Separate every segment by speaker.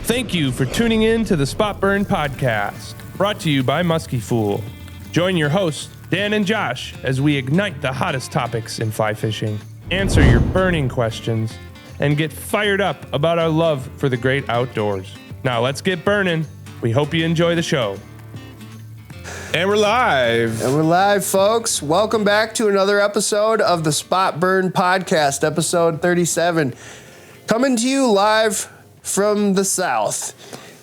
Speaker 1: Thank you for tuning in to the Spot Burn Podcast, brought to you by Muskie Fool. Join your hosts, Dan and Josh, as we ignite the hottest topics in fly fishing, answer your burning questions, and get fired up about our love for the great outdoors. Now let's get burning. We hope you enjoy the show. And we're live.
Speaker 2: Folks. Welcome back to another episode of the Spot Burn Podcast, episode 37. Coming to you live from the South.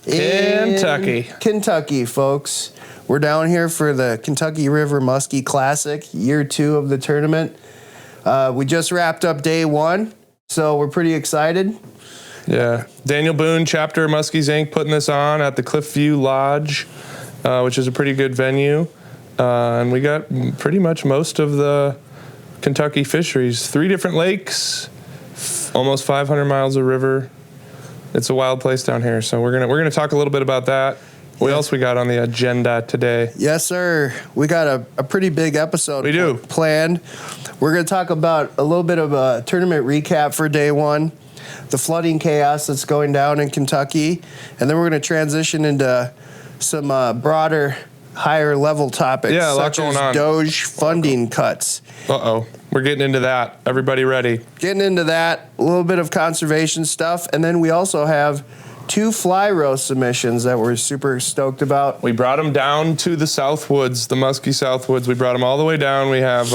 Speaker 2: Kentucky, folks. We're down here for the Kentucky River Muskie Classic, year 2 of the tournament. We just wrapped up day 1, so we're pretty excited.
Speaker 1: Yeah. Daniel Boone, Chapter Muskies Inc., putting this on at the Cliffview Lodge, which is a pretty good venue. And we got pretty much most of the Kentucky fisheries. 3 different lakes, almost 500 miles of river. It's a wild place down here, so we're gonna talk a little bit about that. What else we got on the agenda today?
Speaker 2: Yes, sir. We got a pretty big episode planned. We're going to talk about a little bit of a tournament recap for day 1, the flooding chaos that's going down in Kentucky, and then we're going to transition into some broader, higher level topics, such as Doge funding cuts. We're getting into that. Everybody ready? Getting into that, a little bit of conservation stuff, and then we also have 2 fly roast submissions that we're super stoked about.
Speaker 1: We brought them down to the Southwoods, the Muskie Southwoods. We brought them all the way down. We have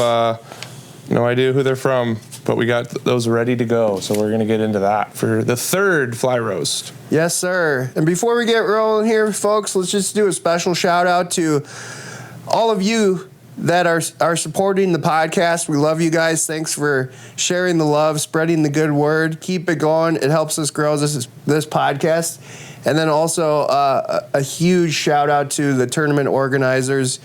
Speaker 1: no idea who they're from, but we got those ready to go. So we're going to get into that for the 3rd fly roast.
Speaker 2: Yes, sir. And before we get rolling here, folks, let's just do a special shout out to all of you that are supporting the podcast. We love you guys. Thanks for sharing the love, spreading the good word. Keep it going. It helps us grow this podcast. And then also a huge shout out to the tournament organizers,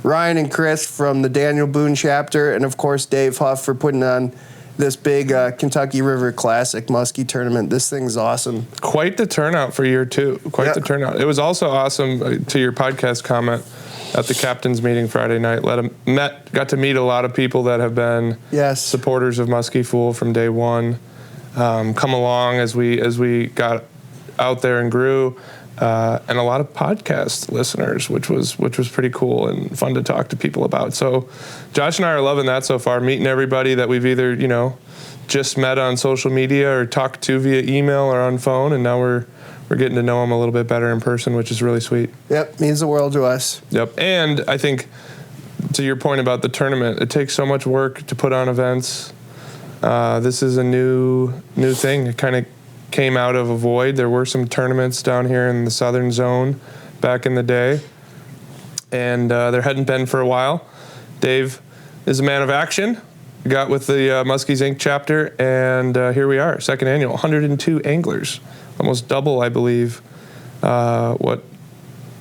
Speaker 2: Ryan and Chris from the Daniel Boone chapter, and of course Dave Huff for putting on this big Kentucky River Classic Muskie tournament. This thing's awesome.
Speaker 1: Quite the turnout for year 2. The turnout. It was also awesome, to your podcast comment, at the captain's meeting Friday night. Got to meet a lot of people that have been supporters of Muskie Fool from day 1. Come along as we got out there and grew, and a lot of podcast listeners, which was pretty cool and fun to talk to people about. So Josh and I are loving that so far, meeting everybody that we've either just met on social media or talked to via email or on phone, and now we're getting to know them a little bit better in person, which is really sweet.
Speaker 2: Yep, means the world to us.
Speaker 1: Yep, and I think to your point about the tournament, it takes so much work to put on events. This is a new thing. It kind of came out of a void. There were some tournaments down here in the southern zone back in the day, and there hadn't been for a while. Dave is a man of action. Got with the Muskies Inc. chapter, and here we are, 2nd annual, 102 anglers. Almost double, I believe, what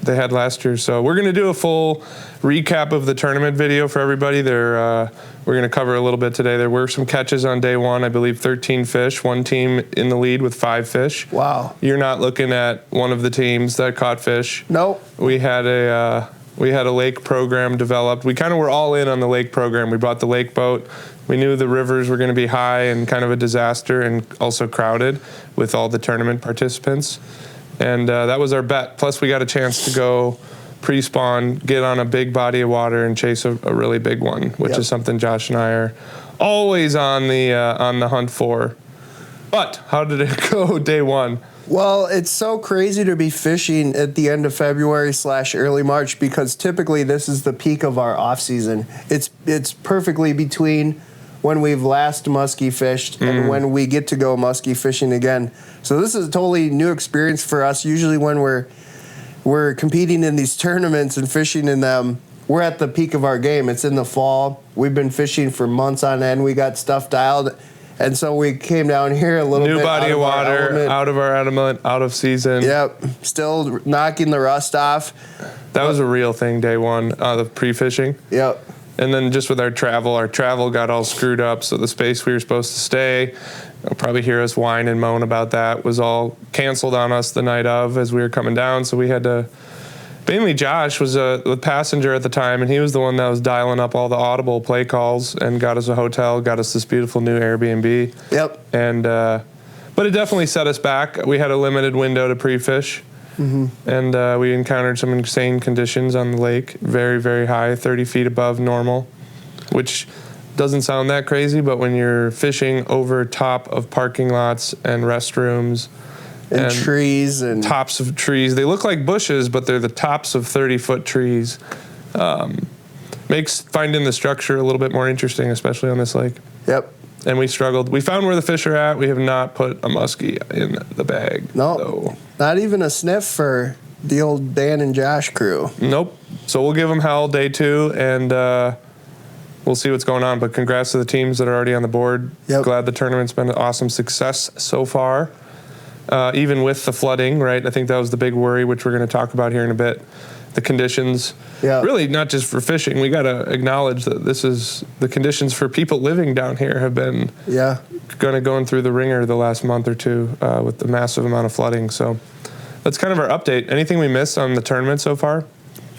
Speaker 1: they had last year. So we're going to do a full recap of the tournament video for everybody. We're going to cover a little bit today. There were some catches on day 1, I believe 13 fish, one team in the lead with 5 fish.
Speaker 2: Wow.
Speaker 1: You're not looking at one of the teams that caught fish.
Speaker 2: Nope.
Speaker 1: We had a lake program developed. We kind of were all in on the lake program. We brought the lake boat. We knew the rivers were going to be high and kind of a disaster and also crowded with all the tournament participants. And that was our bet. Plus, we got a chance to go pre-spawn, get on a big body of water, and chase a really big one, which is something Josh and I are always on the hunt for. But how did it go day 1?
Speaker 2: Well, it's so crazy to be fishing at the end of February / early March, because typically this is the peak of our off season. It's perfectly between when we've last muskie fished and when we get to go muskie fishing again. So this is a totally new experience for us. Usually when we're competing in these tournaments and fishing in them, we're at the peak of our game. It's in the fall. We've been fishing for months on end. We got stuff dialed. And so we came down here a little bit
Speaker 1: new body of water, out of our element, out of season.
Speaker 2: Yep, still knocking the rust off.
Speaker 1: That was a real thing day 1, the pre-fishing.
Speaker 2: Yep.
Speaker 1: And then just with our travel got all screwed up. So the space we were supposed to stay, you'll probably hear us whine and moan about that, was all canceled on us the night of as we were coming down. So we had to, mainly Josh was the passenger at the time, and he was the one that was dialing up all the audible play calls and got us a hotel, got us this beautiful new Airbnb.
Speaker 2: Yep.
Speaker 1: And But it definitely set us back. We had a limited window to pre-fish. And we encountered some insane conditions on the lake, very, very high, 30 feet above normal, which doesn't sound that crazy, but when you're fishing over top of parking lots and restrooms
Speaker 2: and trees and
Speaker 1: tops of trees, they look like bushes, but they're the tops of 30-foot trees. Makes finding the structure a little bit more interesting, especially on this lake.
Speaker 2: Yep.
Speaker 1: And we struggled. We found where the fish are at. We have not put a muskie in the bag.
Speaker 2: No, not even a sniff for the old Dan and Josh crew.
Speaker 1: Nope. So we'll give them hell day 2, and we'll see what's going on. But congrats to the teams that are already on the board.
Speaker 2: Yep.
Speaker 1: Glad the tournament's been an awesome success so far. Even with the flooding, right? I think that was the big worry, which we're going to talk about here in a bit. The conditions, really not just for fishing. We got to acknowledge that this is the conditions for people living down here have been going through the ringer the last month or two with the massive amount of flooding. So that's kind of our update. Anything we missed on the tournament so far?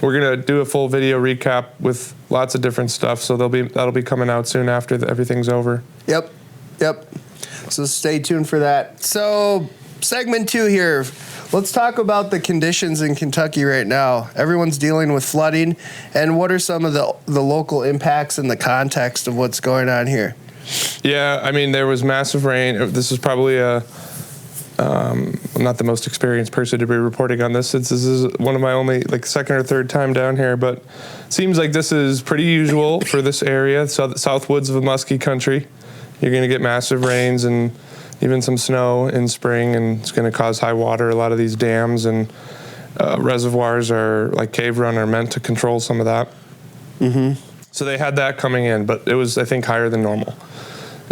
Speaker 1: We're going to do a full video recap with lots of different stuff. So that'll be coming out soon after everything's over.
Speaker 2: Yep. So stay tuned for that. So segment 2 here. Let's talk about the conditions in Kentucky right now. Everyone's dealing with flooding, and what are some of the local impacts in the context of what's going on here?
Speaker 1: Yeah, I mean, there was massive rain. This is probably I'm not the most experienced person to be reporting on this, since this is one of my only second or third time down here, but it seems like this is pretty usual for this area, south woods of the Muskie country. You're going to get massive rains and even some snow in spring, and it's going to cause high water. A lot of these dams and reservoirs are like Cave Run are meant to control some of that. So they had that coming in, but it was, I think, higher than normal.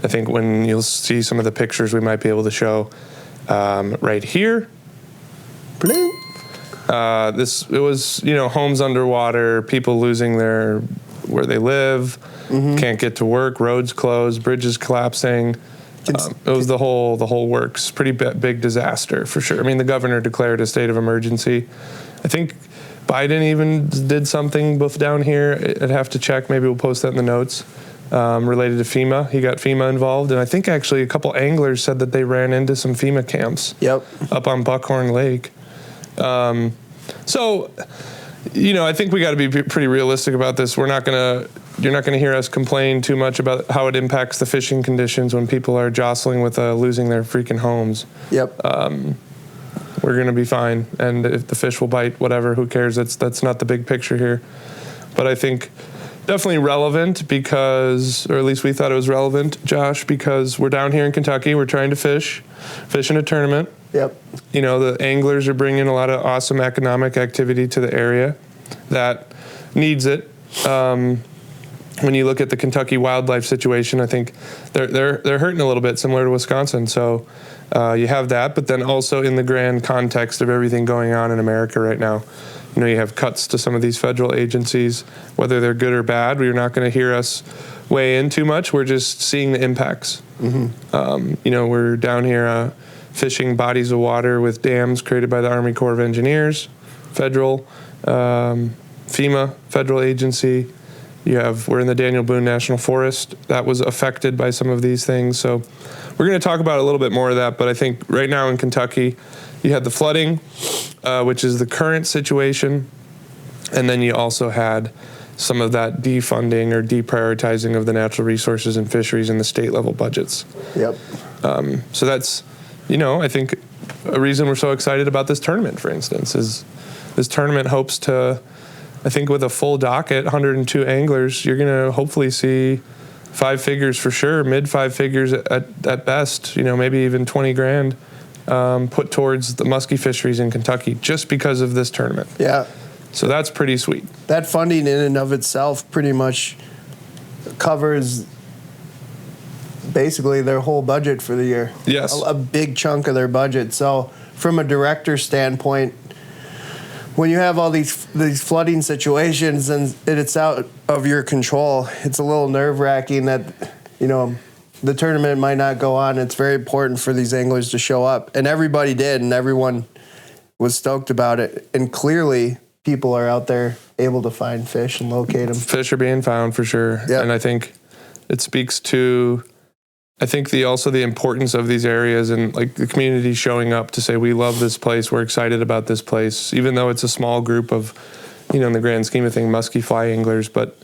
Speaker 1: I think when you'll see some of the pictures we might be able to show right here. It was, homes underwater, people losing where they live, can't get to work, roads closed, bridges collapsing. It was the whole works. Pretty big disaster for sure. I mean, the governor declared a state of emergency. I think Biden even did something both down here. I'd have to check. Maybe we'll post that in the notes related to FEMA. He got FEMA involved, and I think actually a couple anglers said that they ran into some FEMA camps. Up on Buckhorn Lake. So, I think we got to be pretty realistic about this. You're not going to hear us complain too much about how it impacts the fishing conditions when people are jostling with losing their freaking homes. We're going to be fine. And if the fish will bite, whatever, who cares? That's not the big picture here. But I think definitely relevant because, or at least we thought it was relevant, Josh, because we're down here in Kentucky. We're trying to fish in a tournament. The anglers are bringing a lot of awesome economic activity to the area that needs it. When you look at the Kentucky wildlife situation, I think they're hurting a little bit, similar to Wisconsin. So you have that, but then also in the grand context of everything going on in America right now, you have cuts to some of these federal agencies, whether they're good or bad. We're not going to hear us weigh in too much. We're just seeing the impacts. We're down here fishing bodies of water with dams created by the Army Corps of Engineers, federal, FEMA, federal agency. We're in the Daniel Boone National Forest. That was affected by some of these things. So we're going to talk about a little bit more of that. But I think right now in Kentucky, you had the flooding, which is the current situation. And then you also had some of that defunding or deprioritizing of the natural resources and fisheries in the state level budgets. So that's, I think a reason we're so excited about this tournament, for instance, is this tournament hopes to, I think with a full docket, 102 anglers, you're going to hopefully see 5 figures for sure, mid 5 figures at best, maybe even 20 grand put towards the muskie fisheries in Kentucky just because of this tournament. So that's pretty sweet.
Speaker 2: That funding in and of itself pretty much covers basically their whole budget for the year. A big chunk of their budget. So from a director standpoint, when you have all these flooding situations and it's out of your control, it's a little nerve-wracking that, the tournament might not go on. It's very important for these anglers to show up. And everybody did, and everyone was stoked about it. And clearly, people are out there able to find fish and locate them.
Speaker 1: Fish are being found for sure. And I think it speaks to I think the importance of these areas and like the community showing up to say, we love this place, we're excited about this place, even though it's a small group of, in the grand scheme of things, muskie fly anglers, but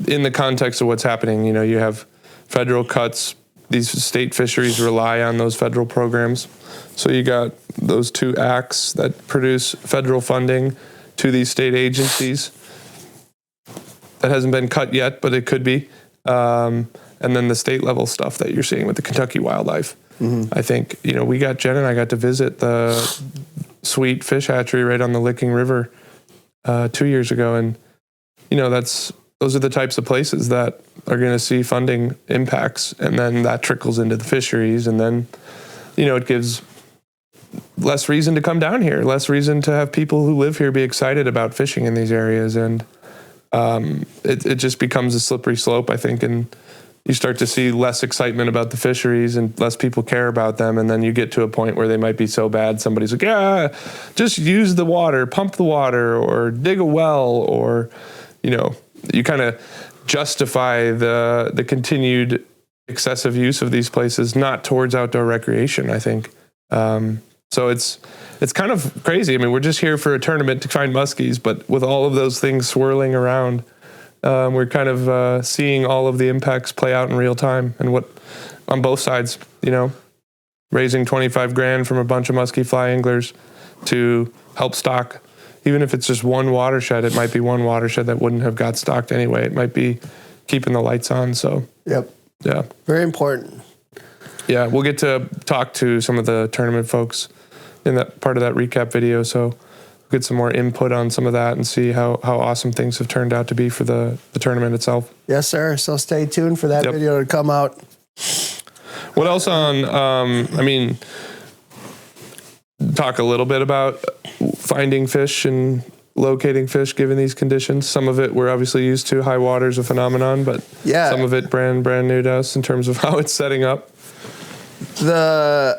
Speaker 1: in the context of what's happening, you have federal cuts. These state fisheries rely on those federal programs. So you got those two acts that produce federal funding to these state agencies. That hasn't been cut yet, but it could be. And then the state level stuff that you're seeing with the Kentucky wildlife. I think, we got Jen and I got to visit the sweet fish hatchery right on the Licking River 2 years ago. And, those are the types of places that are going to see funding impacts. And then that trickles into the fisheries. And then, it gives less reason to come down here, less reason to have people who live here be excited about fishing in these areas. And it just becomes a slippery slope, I think, and you start to see less excitement about the fisheries and less people care about them. And then you get to a point where they might be so bad, somebody's like, yeah, just use the water, pump the water, or dig a well, or, you kind of justify the continued excessive use of these places, not towards outdoor recreation, I think. So it's kind of crazy. I mean, we're just here for a tournament to find muskies, but with all of those things swirling around, we're kind of seeing all of the impacts play out in real time, and what on both sides, raising 25 grand from a bunch of muskie fly anglers to help stock. Even if it's just one watershed, it might be one watershed that wouldn't have got stocked anyway. It might be keeping the lights on. So,
Speaker 2: yep.
Speaker 1: Yeah.
Speaker 2: Very important.
Speaker 1: Yeah. We'll get to talk to some of the tournament folks in that part of that recap video. So we'll get some more input on some of that and see how awesome things have turned out to be for the tournament itself.
Speaker 2: Yes, sir. So stay tuned for that video to come out.
Speaker 1: What else on, talk a little bit about finding fish and locating fish given these conditions. Some of it we're obviously used to. High water is a phenomenon, but some of it brand new to us in terms of how it's setting up.
Speaker 2: The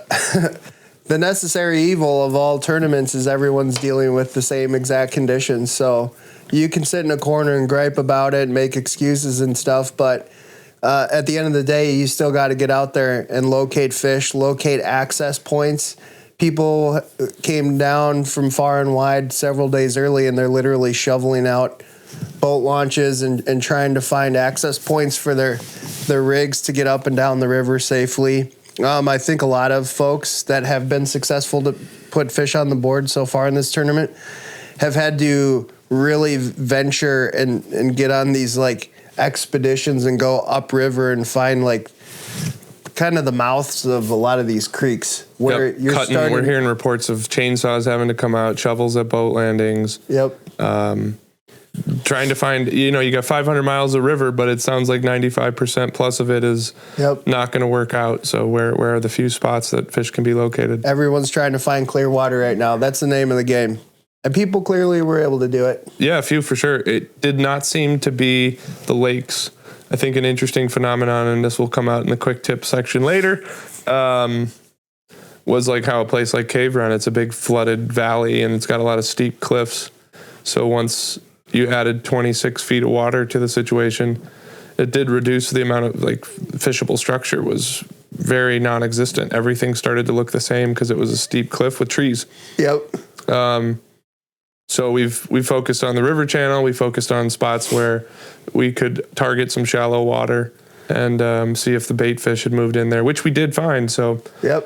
Speaker 2: necessary evil of all tournaments is everyone's dealing with the same exact conditions. So you can sit in a corner and gripe about it and make excuses and stuff, but at the end of the day, you still got to get out there and locate fish, locate access points. People came down from far and wide several days early, and they're literally shoveling out boat launches and trying to find access points for their rigs to get up and down the river safely. I think a lot of folks that have been successful to put fish on the board so far in this tournament have had to really venture and get on these expeditions and go upriver and find kind of the mouths of a lot of these creeks where you're
Speaker 1: cutting. We're hearing reports of chainsaws having to come out, shovels at boat landings.
Speaker 2: Yep.
Speaker 1: Trying to find, you got 500 miles of river, but it sounds like 95% plus of it is not going to work out. So where are the few spots that fish can be located?
Speaker 2: Everyone's trying to find clear water right now. That's the name of the game. And people clearly were able to do it. Yeah,
Speaker 1: a few for sure. It did not seem to be the lakes. I think an interesting phenomenon, and this will come out in the quick tip section later, was how a place like Cave Run, it's a big flooded valley and it's got a lot of steep cliffs. So once you added 26 feet of water to the situation, it did reduce the amount of fishable structure was very non-existent. Everything started to look the same because it was a steep cliff with trees.
Speaker 2: Yep.
Speaker 1: So we focused on the river channel. We focused on spots where we could target some shallow water and see if the bait fish had moved in there, which we did find. So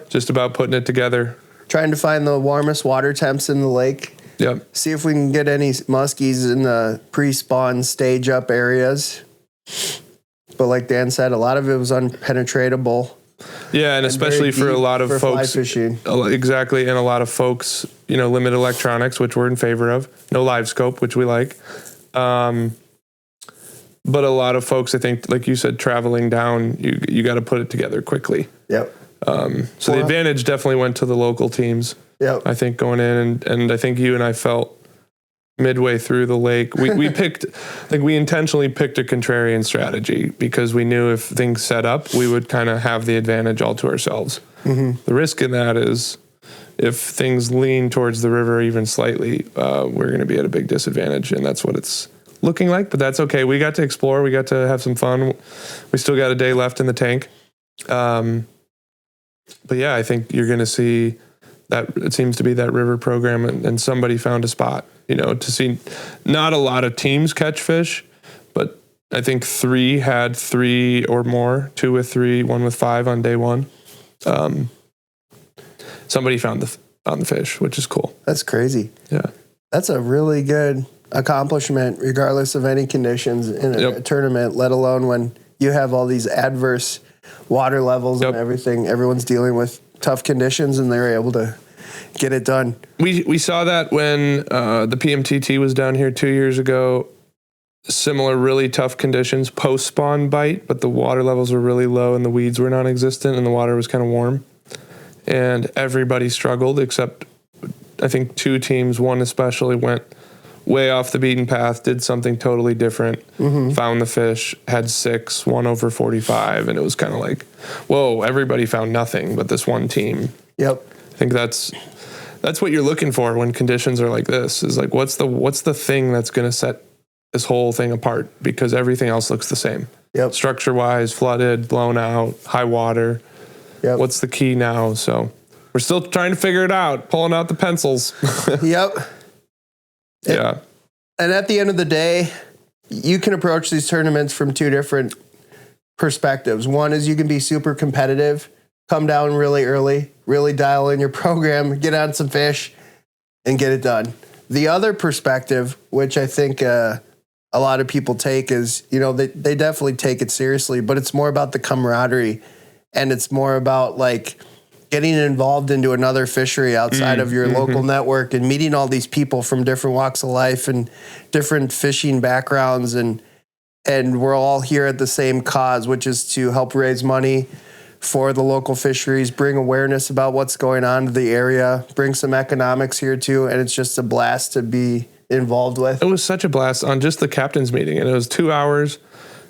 Speaker 1: just about putting it together. Trying
Speaker 2: to find the warmest water temps in the lake.
Speaker 1: Yep.
Speaker 2: See if we can get any muskies in the pre-spawn stage up areas. But like Dan said, a lot of it was unpenetratable.
Speaker 1: Yeah, and especially for a lot of folks,
Speaker 2: fly fishing.
Speaker 1: Exactly, and a lot of folks, limited electronics, which we're in favor of. No live scope, which we like. But a lot of folks, I think, like you said, traveling down, you got to put it together quickly.
Speaker 2: Yep.
Speaker 1: So the advantage definitely went to the local teams.
Speaker 2: Yep.
Speaker 1: I think going in, and I think you and I felt midway through the lake, we picked, I think we intentionally picked a contrarian strategy because we knew if things set up, we would kind of have the advantage all to ourselves. Mm-hmm. The risk in that is if things lean towards the river even slightly, we're going to be at a big disadvantage, and that's what it's looking like, but that's okay. We got to explore. We got to have some fun. We still got a day left in the tank. But yeah, I think you're going to see that it seems to be that river program, and somebody found a spot, to see not a lot of teams catch fish, but I think 3 had 3 or more, 2 with 3, 1 with 5 on day 1. Somebody found the fish, which is cool.
Speaker 2: That's crazy.
Speaker 1: Yeah.
Speaker 2: That's a really good accomplishment, regardless of any conditions in a tournament, let alone when you have all these adverse water levels and everything. Everyone's dealing with tough conditions, and they're able to get it done.
Speaker 1: We saw that when the PMTT was down here 2 years ago. Similar, really tough conditions, post-spawn bite, but the water levels were really low and the weeds were non-existent and the water was kind of warm. And everybody struggled except I think 2 teams, one especially, went way off the beaten path, did something totally different, found the fish, had 6, 1 over 45, and it was kind of like, whoa, everybody found nothing but this one team.
Speaker 2: Yep.
Speaker 1: I think that's what you're looking for when conditions are like this, is like, what's the thing that's going to set this whole thing apart, because everything else looks the same.
Speaker 2: Yep.
Speaker 1: Structure-wise, flooded, blown out, high water.
Speaker 2: Yep.
Speaker 1: What's the key now? So we're still trying to figure it out, pulling out the pencils.
Speaker 2: Yep.
Speaker 1: Yeah.
Speaker 2: And at the end of the day, you can approach these tournaments from 2 different perspectives. One is you can be super competitive, come down really early, really dial in your program, get on some fish, and get it done. The other perspective, which I think a lot of people take, is, they definitely take it seriously, but it's more about the camaraderie, and it's more about like getting involved into another fishery outside of your local network and meeting all these people from different walks of life and different fishing backgrounds. And we're all here at the same cause, which is to help raise money for the local fisheries, bring awareness about what's going on in the area, bring some economics here too. And it's just a blast to be involved with.
Speaker 1: It was such a blast on just the captain's meeting, and it was 2 hours.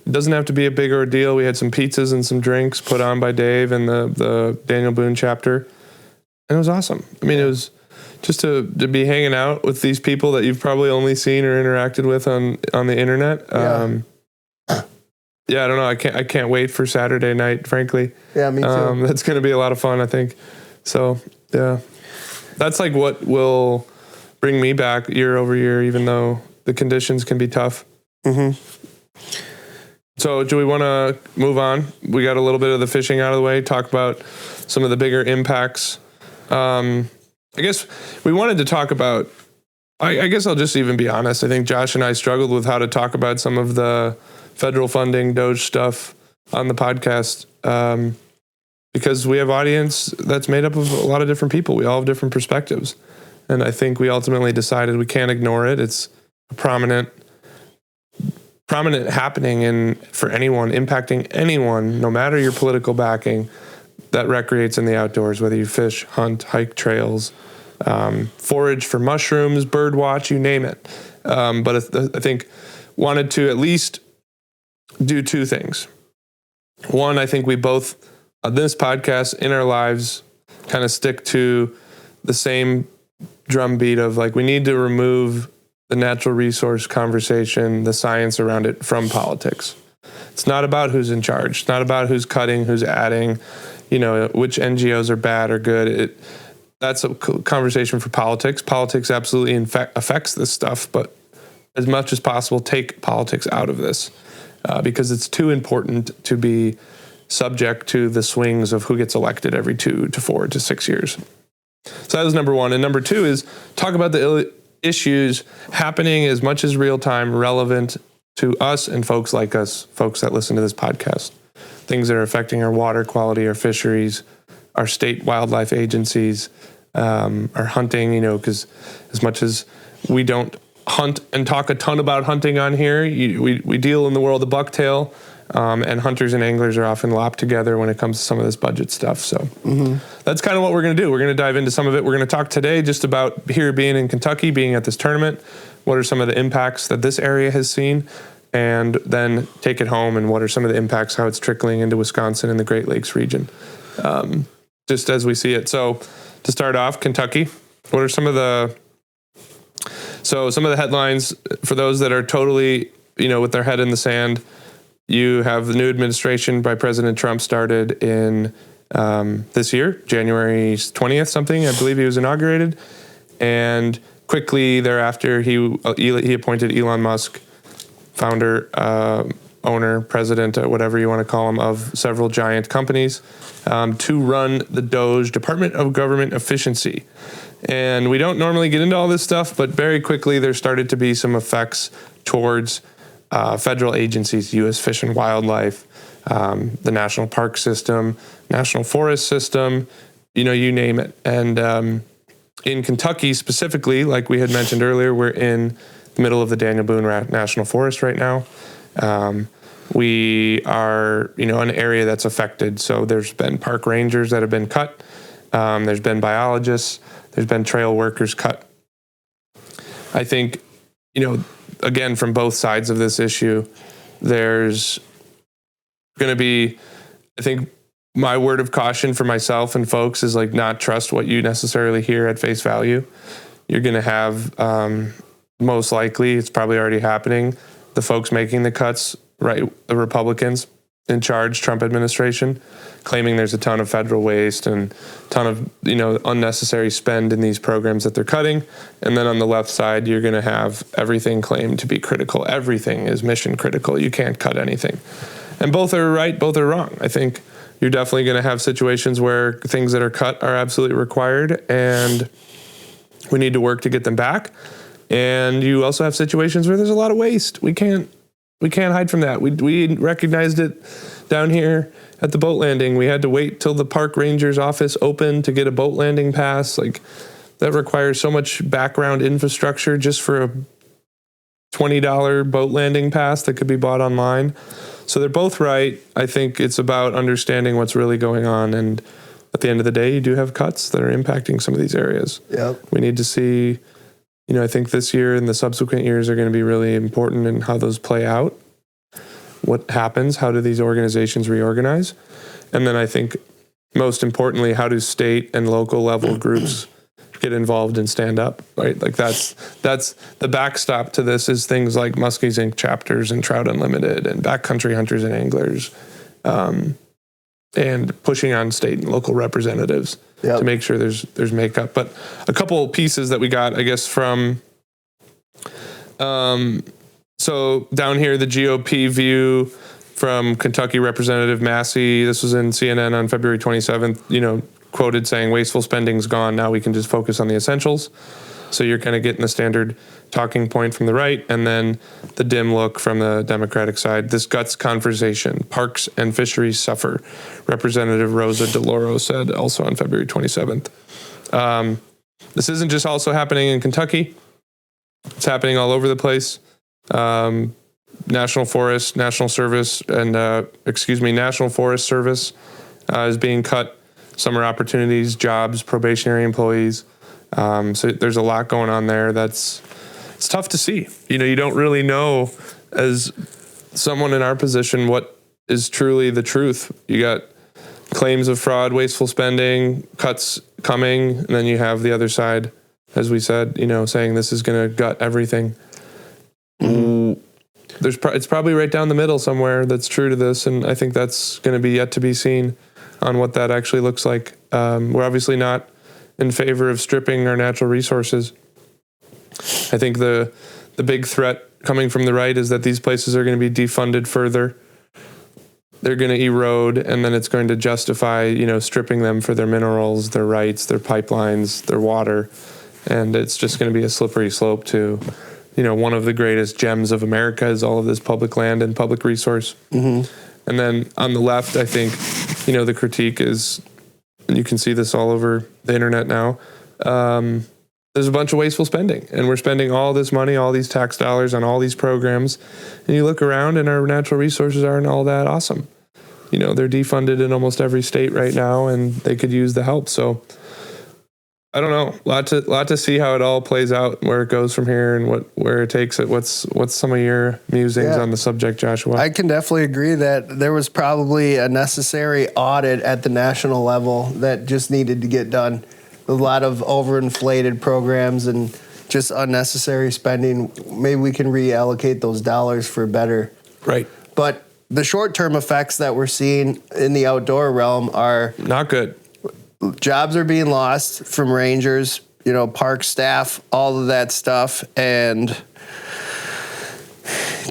Speaker 1: It doesn't have to be a big ordeal. We had some pizzas and some drinks put on by Dave and the Daniel Boone chapter. And it was awesome. I mean, it was just to be hanging out with these people that you've probably only seen or interacted with on the internet. Yeah, I don't know. I can't wait for Saturday night, frankly.
Speaker 2: Yeah, me too.
Speaker 1: That's going to be a lot of fun, I think. So, yeah. That's like what will bring me back year over year, even though the conditions can be tough. So do we want to move on? We got a little bit of the fishing out of the way, talk about some of the bigger impacts. I guess we wanted to talk about, I guess I'll just even be honest. I think Josh and I struggled with how to talk about some of the federal funding, DOJ stuff on the podcast, because we have audience that's made up of a lot of different people. We all have different perspectives. And I think we ultimately decided we can't ignore it. It's a prominent happening for anyone, impacting anyone, no matter your political backing, that recreates in the outdoors, whether you fish, hunt, hike trails, forage for mushrooms, bird watch, you name it. But I think wanted to at least do 2 things. One, I think we both, on this podcast, in our lives, kind of stick to the same drumbeat of like, we need to remove the natural resource conversation, the science around it, from politics. It's not about who's in charge. It's not about who's cutting, who's adding, which NGOs are bad or good. That's a conversation for politics. Politics absolutely affects this stuff, but as much as possible, take politics out of this because it's too important to be subject to the swings of who gets elected every 2 to 4 to 6 years. So that was number 1. And number 2 is talk about the issues happening as much as real time, relevant to us and folks like us, folks that listen to this podcast. Things that are affecting our water quality, our fisheries, our state wildlife agencies, our hunting, because as much as we don't hunt and talk a ton about hunting on here, we deal in the world of bucktail, and hunters and anglers are often lopped together when it comes to some of this budget stuff. So that's kind of what we're going to do. We're going to dive into some of it. We're going to talk today just about here being in Kentucky, being at this tournament. What are some of the impacts that this area has seen? And then take it home, and what are some of the impacts, how it's trickling into Wisconsin and the Great Lakes region, just as we see it. So to start off, Kentucky, what are some of the So some of the headlines for those that are totally, with their head in the sand, you have the new administration by President Trump started in this year, January 20th, something. I believe he was inaugurated. And quickly thereafter, he appointed Elon Musk, founder, owner, president, whatever you want to call him, of several giant companies, to run the DOGE, Department of Government Efficiency. And we don't normally get into all this stuff, but very quickly there started to be some effects towards federal agencies, U.S. Fish and Wildlife, the National Park System, National Forest System, you name it. And in Kentucky specifically, like we had mentioned earlier, we're in the middle of the Daniel Boone National Forest right now. We are, an area that's affected. So there's been park rangers that have been cut. There's been biologists. There's been trail workers cut. I think, again, from both sides of this issue, there's going to be, I think, my word of caution for myself and folks is like not trust what you necessarily hear at face value. You're going to have, most likely, it's probably already happening, the folks making the cuts, right, the Republicans in charge, Trump administration, claiming there's a ton of federal waste and a ton of, unnecessary spend in these programs that they're cutting. And then on the left side, you're going to have everything claimed to be critical. Everything is mission critical. You can't cut anything. And both are right, both are wrong. I think you're definitely going to have situations where things that are cut are absolutely required and we need to work to get them back. And you also have situations where there's a lot of waste. We can't hide from that. We recognized it down here at the boat landing. We had to wait till the park ranger's office opened to get a boat landing pass. Like, that requires so much background infrastructure just for a $20 boat landing pass that could be bought online. So they're both right. I think it's about understanding what's really going on. And at the end of the day, you do have cuts that are impacting some of these areas.
Speaker 2: Yep.
Speaker 1: We need to see, I think this year and the subsequent years are going to be really important in how those play out. What happens? How do these organizations reorganize? And then I think most importantly, how do state and local level groups get involved and stand up, right? Like that's the backstop to this is things like Muskies Inc. chapters and Trout Unlimited and backcountry hunters and anglers, and pushing on state and local representatives to make sure there's makeup. But a couple pieces that we got, I guess, from so down here, the GOP view from Kentucky Representative Massey. This was in CNN on February 27th, quoted saying wasteful spending's gone. Now we can just focus on the essentials. So you're kind of getting the standard talking point from the right, and then the dim look from the Democratic side. This guts conversation. Parks and fisheries suffer. Representative Rosa DeLauro said also on February 27th. This isn't just also happening in Kentucky. It's happening all over the place. National Forest, National Service, and National Forest Service is being cut. Summer opportunities, jobs, probationary employees. So there's a lot going on there. It's tough to see. You don't really know as someone in our position what is truly the truth. You got claims of fraud, wasteful spending, cuts coming, and then you have the other side, as we said, saying this is going to gut everything. Mm-hmm. It's probably right down the middle somewhere that's true to this, and I think that's going to be yet to be seen on what that actually looks like. We're obviously not in favor of stripping our natural resources. I think the big threat coming from the right is that these places are going to be defunded further. They're going to erode, and then it's going to justify, stripping them for their minerals, their rights, their pipelines, their water. And it's just going to be a slippery slope to, one of the greatest gems of America is all of this public land and public resource. Mm-hmm. And then on the left, I think, the critique is, and you can see this all over the internet now, there's a bunch of wasteful spending. And we're spending all this money, all these tax dollars on all these programs. And you look around and our natural resources aren't all that awesome. They're defunded in almost every state right now, and they could use the help. So I don't know, lot to see how it all plays out, where it goes from here and where it takes it. What's some of your musings on the subject, Joshua?
Speaker 2: I can definitely agree that there was probably a necessary audit at the national level that just needed to get done. A lot of overinflated programs and just unnecessary spending. Maybe we can reallocate those dollars for better.
Speaker 1: Right.
Speaker 2: But the short-term effects that we're seeing in the outdoor realm are
Speaker 1: not good.
Speaker 2: Jobs are being lost from rangers, park staff, all of that stuff. And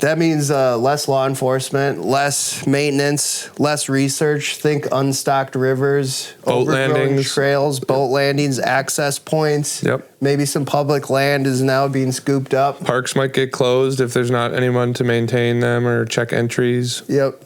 Speaker 2: that means less law enforcement, less maintenance, less research. Think unstocked rivers,
Speaker 1: boat landings,
Speaker 2: trails, boat landings, access points.
Speaker 1: Yep.
Speaker 2: Maybe some public land is now being scooped up.
Speaker 1: Parks might get closed if there's not anyone to maintain them or check entries.
Speaker 2: Yep.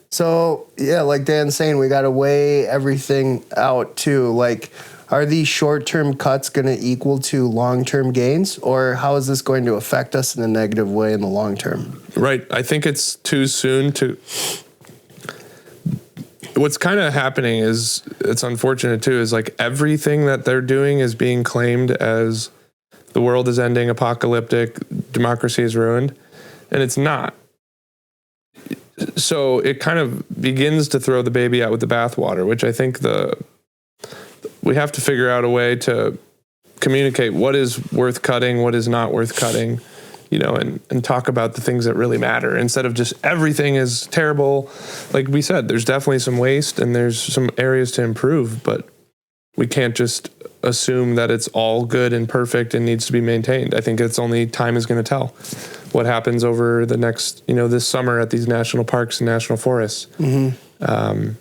Speaker 2: So, yeah, like Dan's saying, we got to weigh everything out, too. Like, are these short-term cuts going to equal to long-term gains, or how is this going to affect us in a negative way in the long term?
Speaker 1: Right. I think it's too soon to... What's kind of happening is, it's unfortunate, too, is like everything that they're doing is being claimed as the world is ending, apocalyptic, democracy is ruined, and it's not. So it kind of begins to throw the baby out with the bathwater, which I think we have to figure out a way to communicate what is worth cutting, what is not worth cutting, and talk about the things that really matter instead of just everything is terrible. Like we said, there's definitely some waste and there's some areas to improve, but we can't just assume that it's all good and perfect and needs to be maintained. I think it's only time is going to tell what happens over the next, this summer at these national parks and national forests. Mm-hmm.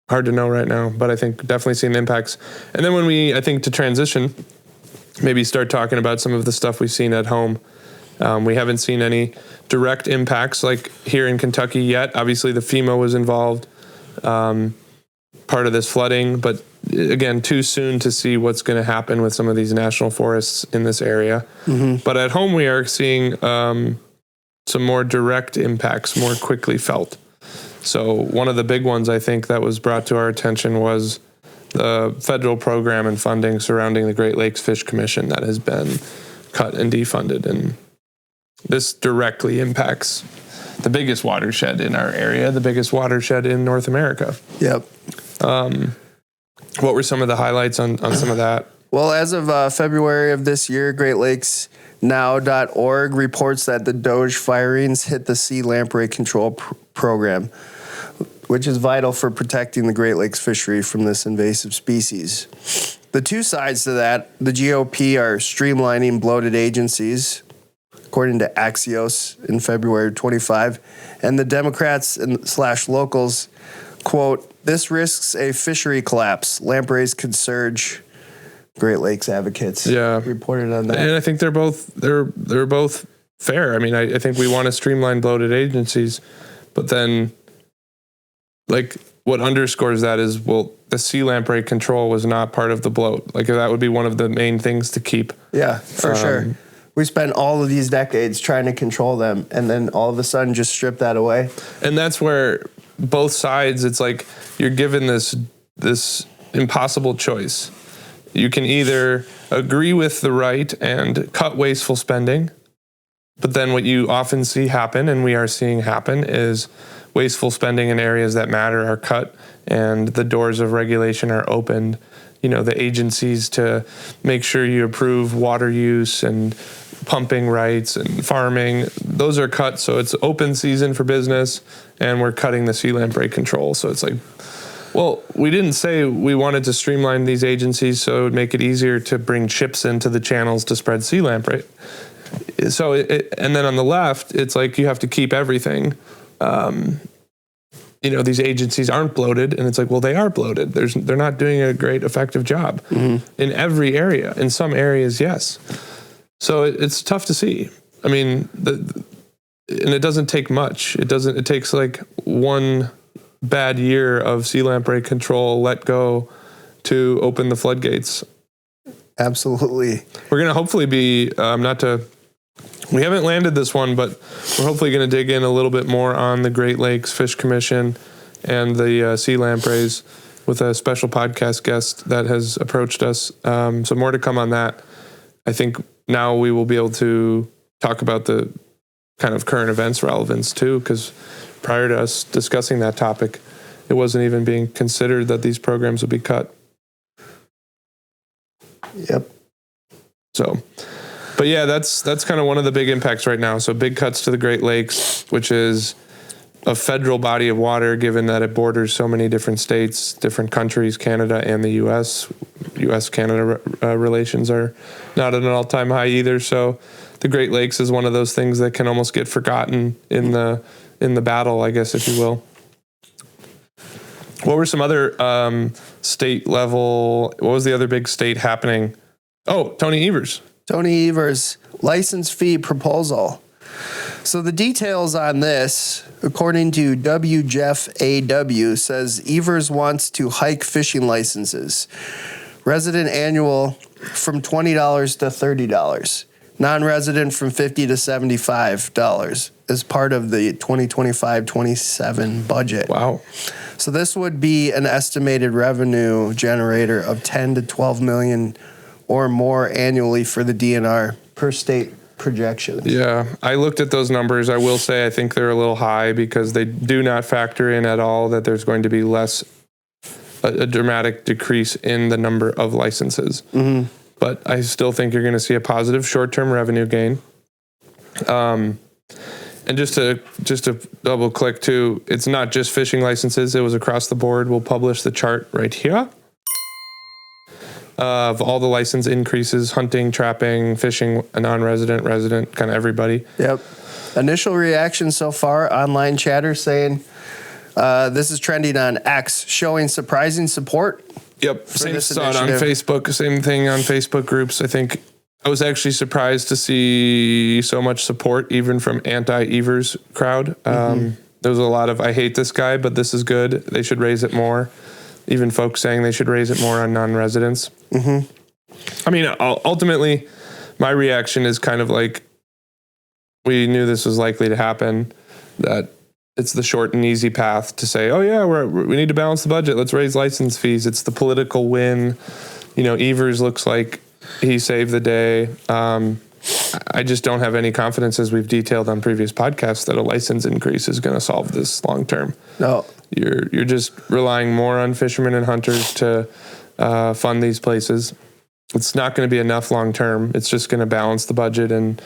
Speaker 1: Hard to know right now, but I think definitely seeing the impacts. And then I think to transition, maybe start talking about some of the stuff we've seen at home. We haven't seen any direct impacts like here in Kentucky yet. Obviously the FEMA was involved, part of this flooding, but again, too soon to see what's going to happen with some of these national forests in this area. Mm-hmm. But at home, we are seeing some more direct impacts, more quickly felt. So one of the big ones I think that was brought to our attention was the federal program and funding surrounding the Great Lakes Fish Commission that has been cut and defunded. And this directly impacts the biggest watershed in our area, the biggest watershed in North America.
Speaker 2: Yep.
Speaker 1: What were some of the highlights on some of that?
Speaker 2: Well, as of February of this year, GreatLakesNow.org reports that the Doge firings hit the sea lamprey control program, which is vital for protecting the Great Lakes fishery from this invasive species. The two sides to that, the GOP are streamlining bloated agencies, according to Axios in February 25, and the Democrats / locals, quote, "This risks a fishery collapse. Lampreys could surge." Great Lakes advocates reported on that.
Speaker 1: And I think they're both fair. I mean, I think we want to streamline bloated agencies, but then like what underscores that is, well, the sea lamprey control was not part of the bloat. Like that would be one of the main things to keep.
Speaker 2: Yeah, for sure. We spent all of these decades trying to control them, and then all of a sudden just strip that away.
Speaker 1: And that's where both sides, it's like you're given this impossible choice. You can either agree with the right and cut wasteful spending, but then what you often see happen, and we are seeing happen, is wasteful spending in areas that matter are cut and the doors of regulation are opened. The agencies to make sure you approve water use and pumping rights and farming, those are cut. So it's open season for business and we're cutting the sea lamprey control. So it's like, well, we didn't say we wanted to streamline these agencies so it would make it easier to bring chips into the channels to spread sea lamprey. So, and then on the left, it's like you have to keep everything. These agencies aren't bloated, and it's like, well, they are bloated. They're not doing a great, effective job in every area. In some areas, yes. So it's tough to see. I mean, and it doesn't take much. It takes like one bad year of sea lamprey control let go to open the floodgates.
Speaker 2: Absolutely.
Speaker 1: We're going to hopefully be, we haven't landed this one, but we're hopefully going to dig in a little bit more on the Great Lakes Fish Commission and the sea lampreys with a special podcast guest that has approached us. So more to come on that. I think now we will be able to talk about the kind of current events relevance too, because prior to us discussing that topic, it wasn't even being considered that these programs would be cut.
Speaker 2: Yep.
Speaker 1: So So, but yeah, that's kind of one of the big impacts right now. So big cuts to the Great Lakes, which is a federal body of water, given that it borders so many different states, different countries, Canada and the U.S. U.S.-Canada relations are not at an all-time high either. So the Great Lakes is one of those things that can almost get forgotten in the battle, I guess, if you will. What were some other state level? What was the other big state happening? Oh, Tony Evers.
Speaker 2: Tony Evers license fee proposal. So the details on this, according to WJeffAW, says Evers wants to hike fishing licenses. Resident annual from $20 to $30. Non-resident from $50 to $75 as part of the 2025-27 budget.
Speaker 1: Wow.
Speaker 2: So this would be an estimated revenue generator of 10 to 12 million or more annually for the DNR per state projections.
Speaker 1: Yeah, I looked at those numbers. I will say I think they're a little high because they do not factor in at all that there's going to be a dramatic decrease in the number of licenses. Mm-hmm. But I still think you're going to see a positive short-term revenue gain. And just to double click too, it's not just fishing licenses. It was across the board. We'll publish the chart right here of all the license increases: hunting, trapping, fishing, non-resident, resident, kind of everybody.
Speaker 2: Yep. Initial reaction so far, online chatter saying this is trending on X, showing surprising support.
Speaker 1: Yep. Same saw it on Facebook. Same thing on Facebook groups. I think I was actually surprised to see so much support, even from anti-Evers crowd. There was a lot of, I hate this guy, but this is good. They should raise it more. Even folks saying they should raise it more on non-residents. I mean, ultimately, my reaction is kind of like, we knew this was likely to happen, that it's the short and easy path to say, oh yeah, we need to balance the budget. Let's raise license fees. It's the political win. You know, Evers looks like he saved the day. I just don't have any confidence, as we've detailed on previous podcasts, that a license increase is going to solve this long term.
Speaker 2: No,
Speaker 1: you're just relying more on fishermen and hunters to fund these places. It's not going to be enough long term. It's just going to balance the budget and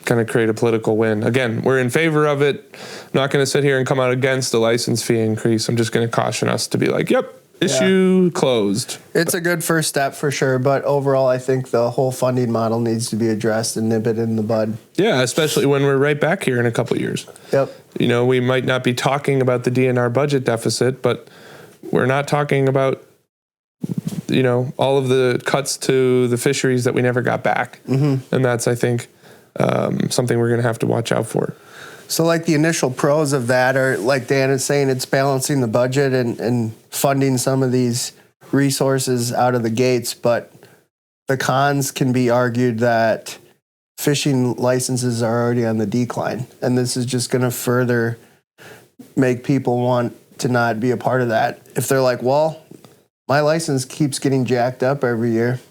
Speaker 1: kind of create a political win. Again, we're in favor of it. I'm not going to sit here and come out against the license fee increase. I'm just going to caution us to be like, yep, issue closed.
Speaker 2: It's a good first step for sure, but overall, I think the whole funding model needs to be addressed and nip it in the bud.
Speaker 1: Yeah, especially when we're right back here in a couple of years.
Speaker 2: Yep.
Speaker 1: You know, we might not be talking about the DNR budget deficit, but we're not talking about, you know, all of the cuts to the fisheries that we never got back. And that's, I think, something we're going to have to watch out for.
Speaker 2: So like the initial pros of that are, like Dan is saying, it's balancing the budget and funding some of these resources out of the gates. But the cons can be argued that fishing licenses are already on the decline. And this is just going to further make people want to not be a part of that. If they're like, well, my license keeps getting jacked up every year.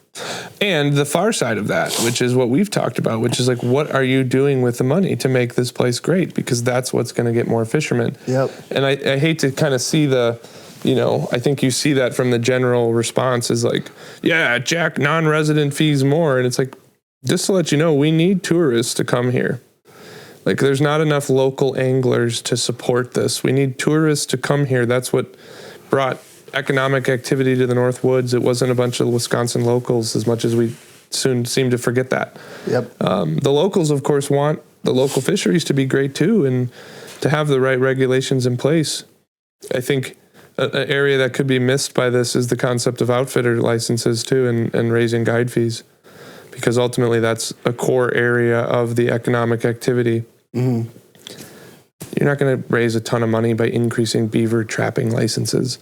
Speaker 1: And the far side of that, which is what we've talked about, which is like, what are you doing with the money to make this place great? Because that's what's going to get more fishermen.
Speaker 2: Yep.
Speaker 1: And I hate to kind of see the, you know, I think you see that from the general response is like, yeah, jack non-resident fees more. And it's like, just to let you know, we need tourists to come here. Like, there's not enough local anglers to support this. We need tourists to come here. That's what brought economic activity to the North Woods. It wasn't a bunch of Wisconsin locals, as much as we soon seem to forget that.
Speaker 2: Yep.
Speaker 1: The locals, of course, want the local fisheries to be great too, and to have the right regulations in place. I think an area that could be missed by this is the concept of outfitter licenses too, and raising guide fees, because ultimately that's a core area of the economic activity. You're not going to raise a ton of money by increasing beaver trapping licenses.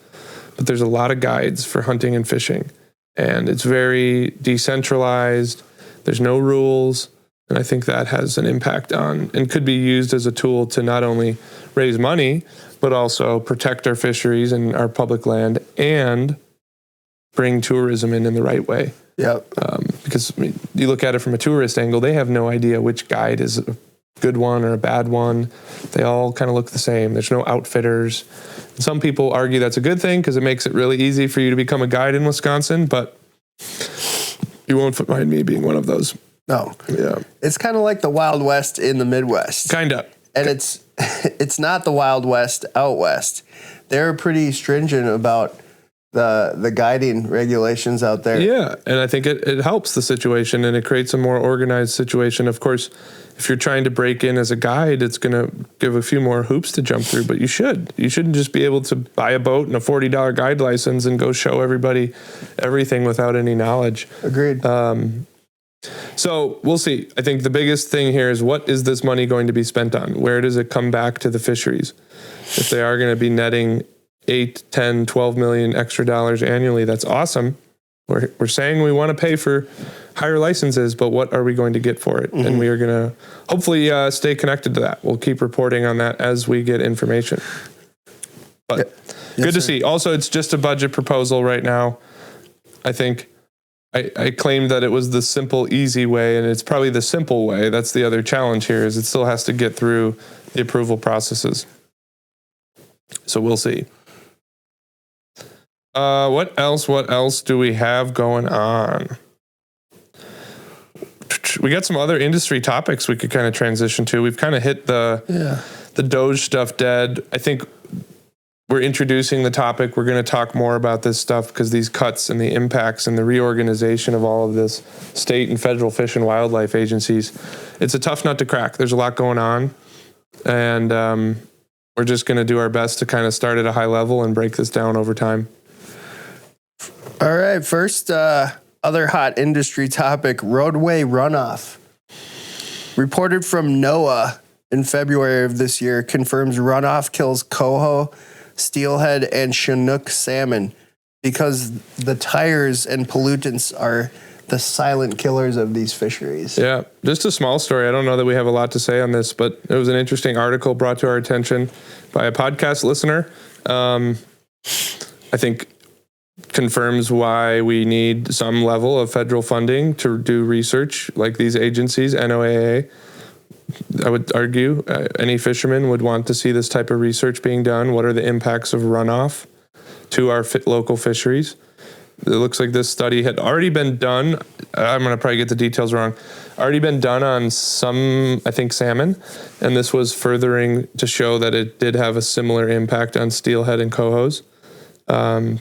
Speaker 1: But there's a lot of guides for hunting and fishing, and it's very decentralized. There's no rules, and I think that has an impact on, and could be used as a tool to not only raise money, but also protect our fisheries and our public land and bring tourism in the right way.
Speaker 2: Yep.
Speaker 1: Because I mean, you look at it from a tourist angle, they have no idea which guide is a good one or a bad one. They all kind of look the same. There's no outfitters. Some people argue that's a good thing because it makes it really easy for you to become a guide in Wisconsin, but you won't find me being one of those.
Speaker 2: No.
Speaker 1: Yeah.
Speaker 2: It's kind of like the Wild West in the Midwest.
Speaker 1: Kind of.
Speaker 2: And it's not the Wild West out west. They're pretty stringent about the guiding regulations out there.
Speaker 1: Yeah, and I think it helps the situation, and it creates a more organized situation. Of course, if you're trying to break in as a guide, it's going to give a few more hoops to jump through, but you shouldn't just be able to buy a boat and a $40 guide license and go show everybody everything without any knowledge.
Speaker 2: Agreed.
Speaker 1: So we'll see. I think the biggest thing here is, what is this money going to be spent on? Where does it come back to the fisheries? If they are going to be netting 8, 10, 12 million extra dollars annually, that's awesome. We're saying we want to pay for higher licenses, but what are we going to get for it? Mm-hmm. And we are going to hopefully stay connected to that. We'll keep reporting on that as we get information. But good to see. Also, it's just a budget proposal right now. I think I claimed that it was the simple, easy way, and it's probably the simple way. That's the other challenge here, is it still has to get through the approval processes. So we'll see. What else do we have going on? We got some other industry topics we could kind of transition to. We've kind of hit the Doge stuff dead. I think we're introducing the topic. We're going to talk more about this stuff because these cuts and the impacts and the reorganization of all of this state and federal fish and wildlife agencies, it's a tough nut to crack. There's a lot going on, and we're just going to do our best to kind of start at a high level and break this down over time.
Speaker 2: All right, first other hot industry topic, roadway runoff. Reported from NOAA in February of this year, confirms runoff kills coho, steelhead, and Chinook salmon because the tires and pollutants are the silent killers of these fisheries. Yeah,
Speaker 1: just a small story. I don't know that we have a lot to say on this, but it was an interesting article brought to our attention by a podcast listener. I think confirms why we need some level of federal funding to do research like these agencies, NOAA. I would argue any fisherman would want to see this type of research being done. What are the impacts of runoff to our local fisheries? It looks like this study had already been done. I'm going to probably get the details wrong. Already been done on some, I think, salmon. And this was furthering to show that it did have a similar impact on steelhead and cohos.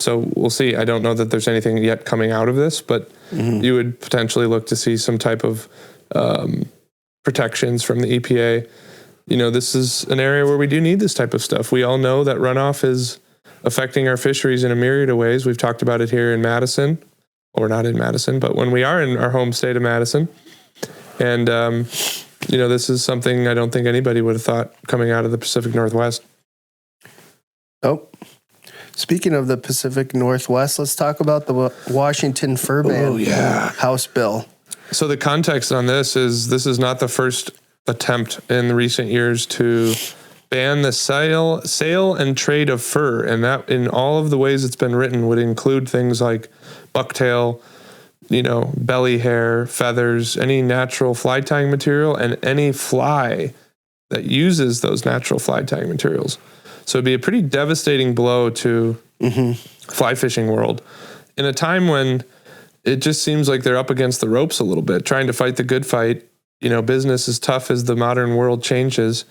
Speaker 1: So we'll see. I don't know that there's anything yet coming out of this, but you would potentially look to see some type of protections from the EPA. You know, this is an area where we do need this type of stuff. We all know that runoff is affecting our fisheries in a myriad of ways. We've talked about it here in Madison, or not in Madison, but when we are in our home state of Madison. And, you know, this is something I don't think anybody would have thought coming out of the Pacific Northwest.
Speaker 2: Oh, speaking of the Pacific Northwest, let's talk about the Washington fur ban House bill.
Speaker 1: So the context on this is not the first attempt in the recent years to ban the sale and trade of fur, and that in all of the ways it's been written would include things like bucktail, you know, belly hair, feathers, any natural fly tying material, and any fly that uses those natural fly tying materials. So it'd be a pretty devastating blow to fly fishing world in a time when it just seems like they're up against the ropes a little bit, trying to fight the good fight. You know, business is tough as the modern world changes.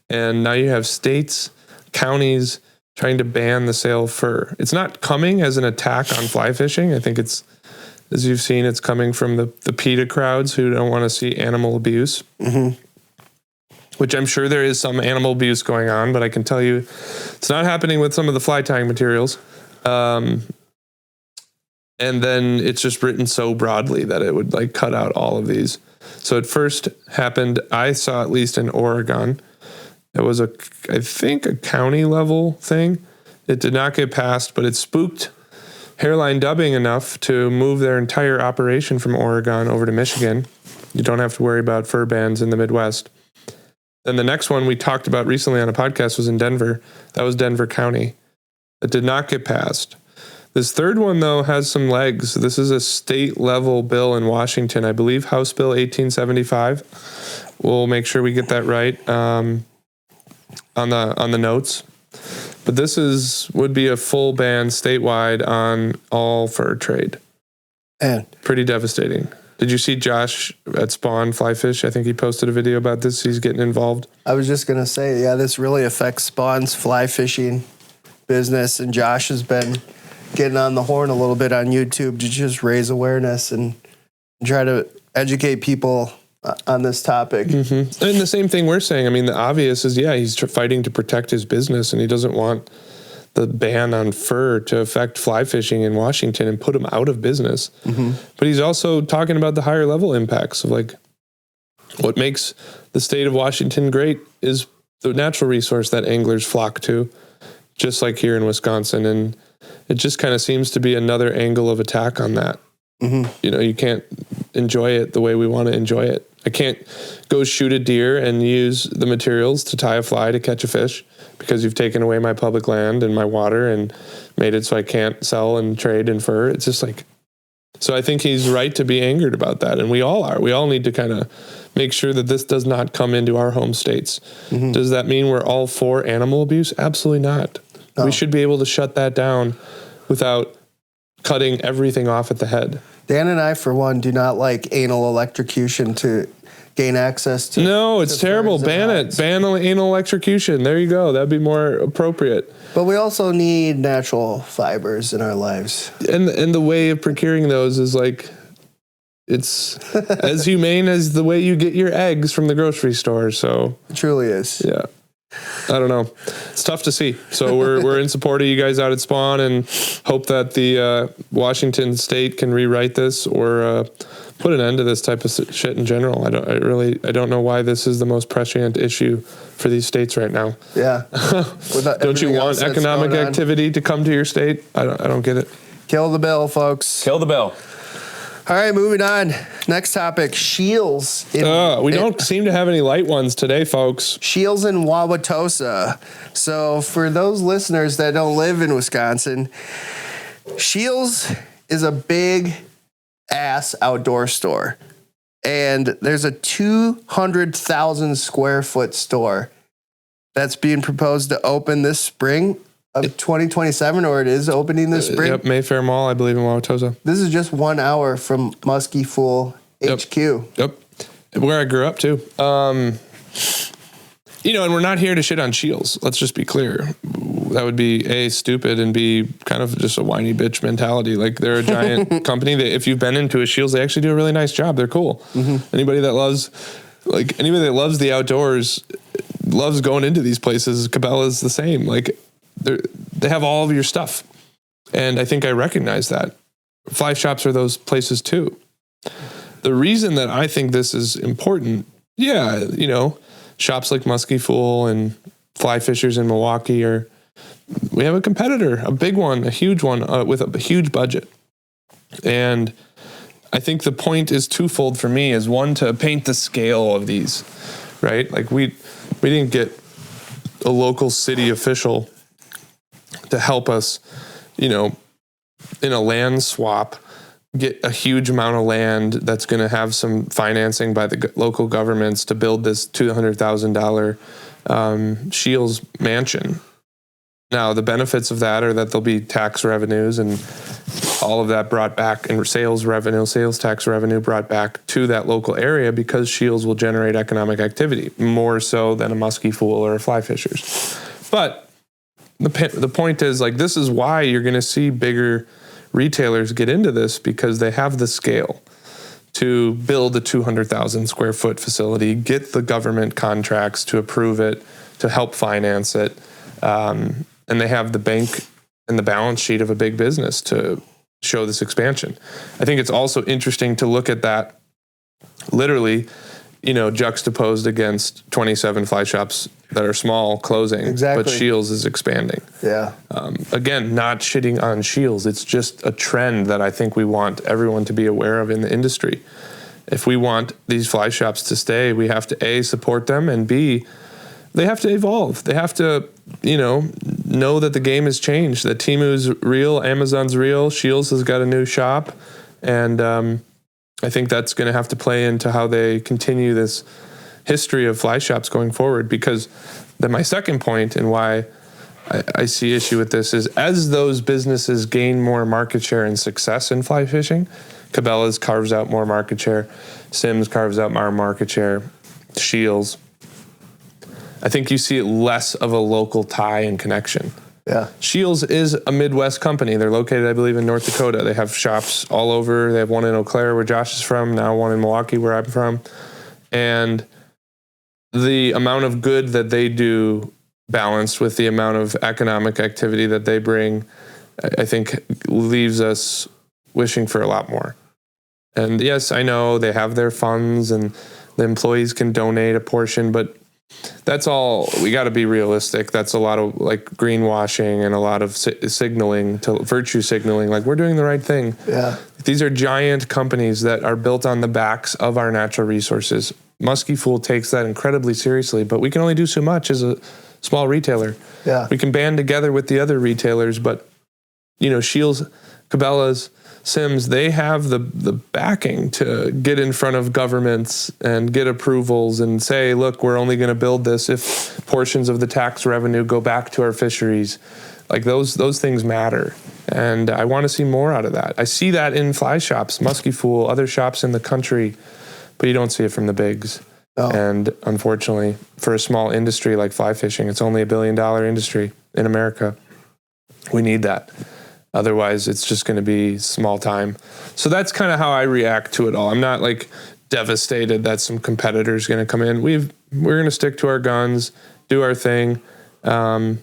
Speaker 1: And now you have states, counties trying to ban the sale of fur. It's not coming as an attack on fly fishing. I think it's, as you've seen, it's coming from the PETA crowds who don't want to see animal abuse, which I'm sure there is some animal abuse going on, but I can tell you it's not happening with some of the fly tying materials. And then it's just written so broadly that it would like cut out all of these. So it first happened, I saw at least in Oregon. It was I think a county level thing. It did not get passed, but it spooked Hairline Dubbing enough to move their entire operation from Oregon over to Michigan. You don't have to worry about fur bans in the Midwest. Then the next one we talked about recently on a podcast was in Denver. That was Denver County. It did not get passed. This third one, though, has some legs. This is a state-level bill in Washington. I believe House Bill 1875. We'll make sure we get that right on the notes. But this would be a full ban statewide on all fur trade.
Speaker 2: And
Speaker 1: pretty devastating. Did you see Josh at Spawn Fly Fish? I think he posted a video about this. He's getting involved.
Speaker 2: I was just going to say, yeah, this really affects Spawn's fly fishing business, and Josh has been getting on the horn a little bit on YouTube to just raise awareness and try to educate people on this topic.
Speaker 1: Mm-hmm. And the same thing we're saying. I mean, the obvious is, yeah, he's fighting to protect his business, and he doesn't want the ban on fur to affect fly fishing in Washington and put him out of business. Mm-hmm. But he's also talking about the higher level impacts of like what makes the state of Washington great is the natural resource that anglers flock to, just like here in Wisconsin. And it just kind of seems to be another angle of attack on that. Mm-hmm. You know, you can't enjoy it the way we want to enjoy it. I can't go shoot a deer and use the materials to tie a fly to catch a fish because you've taken away my public land and my water and made it so I can't sell and trade in fur. It's just like, so I think he's right to be angered about that. And we all are. We all need to kind of make sure that this does not come into our home states. Mm-hmm. Does that mean we're all for animal abuse? Absolutely not. No. We should be able to shut that down without cutting everything off at the head.
Speaker 2: Dan and I, for one, do not like anal electrocution to gain access to.
Speaker 1: No, it's terrible. Ban it. Ban anal electrocution. There you go. That'd be more appropriate.
Speaker 2: But we also need natural fibers in our lives.
Speaker 1: And the way of procuring those is like, it's as humane as the way you get your eggs from the grocery store. So
Speaker 2: it truly is.
Speaker 1: Yeah. I don't know. It's tough to see. So we're in support of you guys out at Spawn and hope that the Washington state can rewrite this or put an end to this type of shit in general. I don't know why this is the most prescient issue for these states right now.
Speaker 2: Yeah.
Speaker 1: Don't you want economic activity to come to your state? I don't get it.
Speaker 2: Kill the bill, folks.
Speaker 3: Kill the bill.
Speaker 2: All right, moving on. Next topic, shields.
Speaker 1: We don't seem to have any light ones today, folks.
Speaker 2: Shields in Wauwatosa. So for those listeners that don't live in Wisconsin, Shields is a big ass outdoor store. And there's a 200,000 square foot store that's being proposed to open this spring of 2027, or it is opening this spring.
Speaker 1: Yep, Mayfair Mall, I believe, in Wauwatosa.
Speaker 2: This is just 1 hour from Muskie Fool HQ.
Speaker 1: Yep. Where I grew up, too. And we're not here to shit on Shields. Let's just be clear. That would be, A, stupid, and B, kind of just a whiny bitch mentality. Like, they're a giant company. If you've been into a Shields, they actually do a really nice job. They're cool. Mm-hmm. Anybody that loves the outdoors loves going into these places. Cabela's the same. Like, they have all of your stuff. And I think I recognize that. Fly shops are those places too. The reason that I think this is important, shops like Muskie Fool and Fly Fishers in Milwaukee we have a competitor, a big one, a huge one with a huge budget. And I think the point is twofold for me is one, to paint the scale of these, right? Like we didn't get a local city official to help us, in a land swap, get a huge amount of land that's going to have some financing by the local governments to build this $200,000 Shields mansion. Now, the benefits of that are that there'll be tax revenues and all of that brought back, and sales tax revenue brought back to that local area because Shields will generate economic activity, more so than a Muskie Fool or a Fly Fishers. But the point is, like, this is why you're going to see bigger retailers get into this, because they have the scale to build a 200,000 square foot facility, get the government contracts to approve it, to help finance it. And they have the bank and the balance sheet of a big business to show this expansion. I think it's also interesting to look at that literally, juxtaposed against 27 fly shops that are small closing,
Speaker 2: exactly.
Speaker 1: But Shields is expanding.
Speaker 2: Yeah.
Speaker 1: Again, not shitting on Shields. It's just a trend that I think we want everyone to be aware of in the industry. If we want these fly shops to stay, we have to A, support them, and B, they have to evolve. They have to, know that the game has changed, that Temu's real, Amazon's real, Shields has got a new shop, and I think that's going to have to play into how they continue this history of fly shops going forward. Because then my second point and why I see issue with this is, as those businesses gain more market share and success in fly fishing, Cabela's carves out more market share. Sims carves out more market share. Shields. I think you see less of a local tie and connection.
Speaker 2: Yeah.
Speaker 1: Shields is a Midwest company. They're located, I believe, in North Dakota. They have shops all over. They have one in Eau Claire, where Josh is from, now one in Milwaukee, where I'm from. And the amount of good that they do, balanced with the amount of economic activity that they bring, I think leaves us wishing for a lot more. And yes, I know they have their funds and the employees can donate a portion, but that's all. We got to be realistic. That's a lot of like greenwashing and a lot of signaling, to virtue signaling, like we're doing the right thing.
Speaker 2: Yeah.
Speaker 1: These are giant companies that are built on the backs of our natural resources. Muskie Fool takes that incredibly seriously, but we can only do so much as a small retailer.
Speaker 2: Yeah.
Speaker 1: We can band together with the other retailers, but Shields, Cabela's, Sims, they have the backing to get in front of governments and get approvals and say, look, we're only going to build this if portions of the tax revenue go back to our fisheries. Like those things matter. And I want to see more out of that. I see that in fly shops, Muskie Fool, other shops in the country, but you don't see it from the bigs. Oh. And unfortunately, for a small industry like fly fishing, it's only $1 billion industry in America. We need that. Otherwise, it's just going to be small time. So that's kind of how I react to it all. I'm not like devastated that some competitor's going to come in. We're going to stick to our guns, do our thing. Shields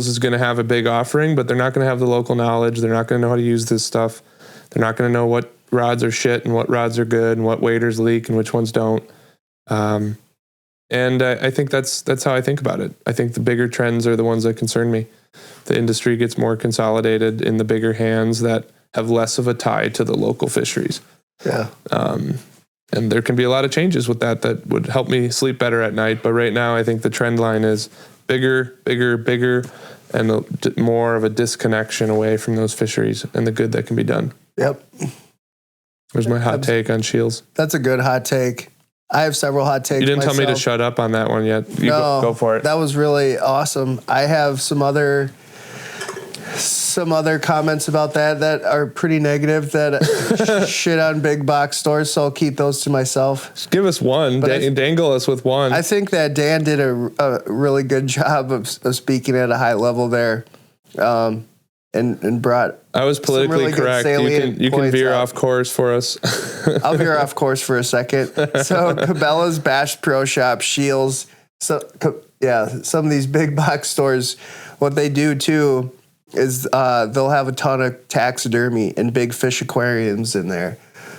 Speaker 1: is going to have a big offering, but they're not going to have the local knowledge. They're not going to know how to use this stuff. They're not going to know what rods are shit and what rods are good and what waders leak and which ones don't. And I think that's how I think about it. I think the bigger trends are the ones that concern me. The industry gets more consolidated in the bigger hands that have less of a tie to the local fisheries.
Speaker 2: Yeah. And
Speaker 1: there can be a lot of changes with that would help me sleep better at night. But right now, I think the trend line is bigger, and more of a disconnection away from those fisheries and the good that can be done.
Speaker 2: Yep.
Speaker 1: There's my hot take on Shields.
Speaker 2: That's a good hot take. I have several hot takes.
Speaker 1: You didn't tell me to shut up on that one yet. Go for it.
Speaker 2: That was really awesome. I have some other comments about that are pretty negative that shit on big box stores, so I'll keep those to myself.
Speaker 1: Just give us one. Dangle us with one.
Speaker 2: I think that Dan did a really good job of speaking at a high level there. And brought.
Speaker 1: I was politically
Speaker 2: really
Speaker 1: correct. You can veer off course for us.
Speaker 2: I'll veer off course for a second. So Cabela's, Bass Pro Shop, Shields. Some of these big box stores, what they do too is they'll have a ton of taxidermy and big fish aquariums in there.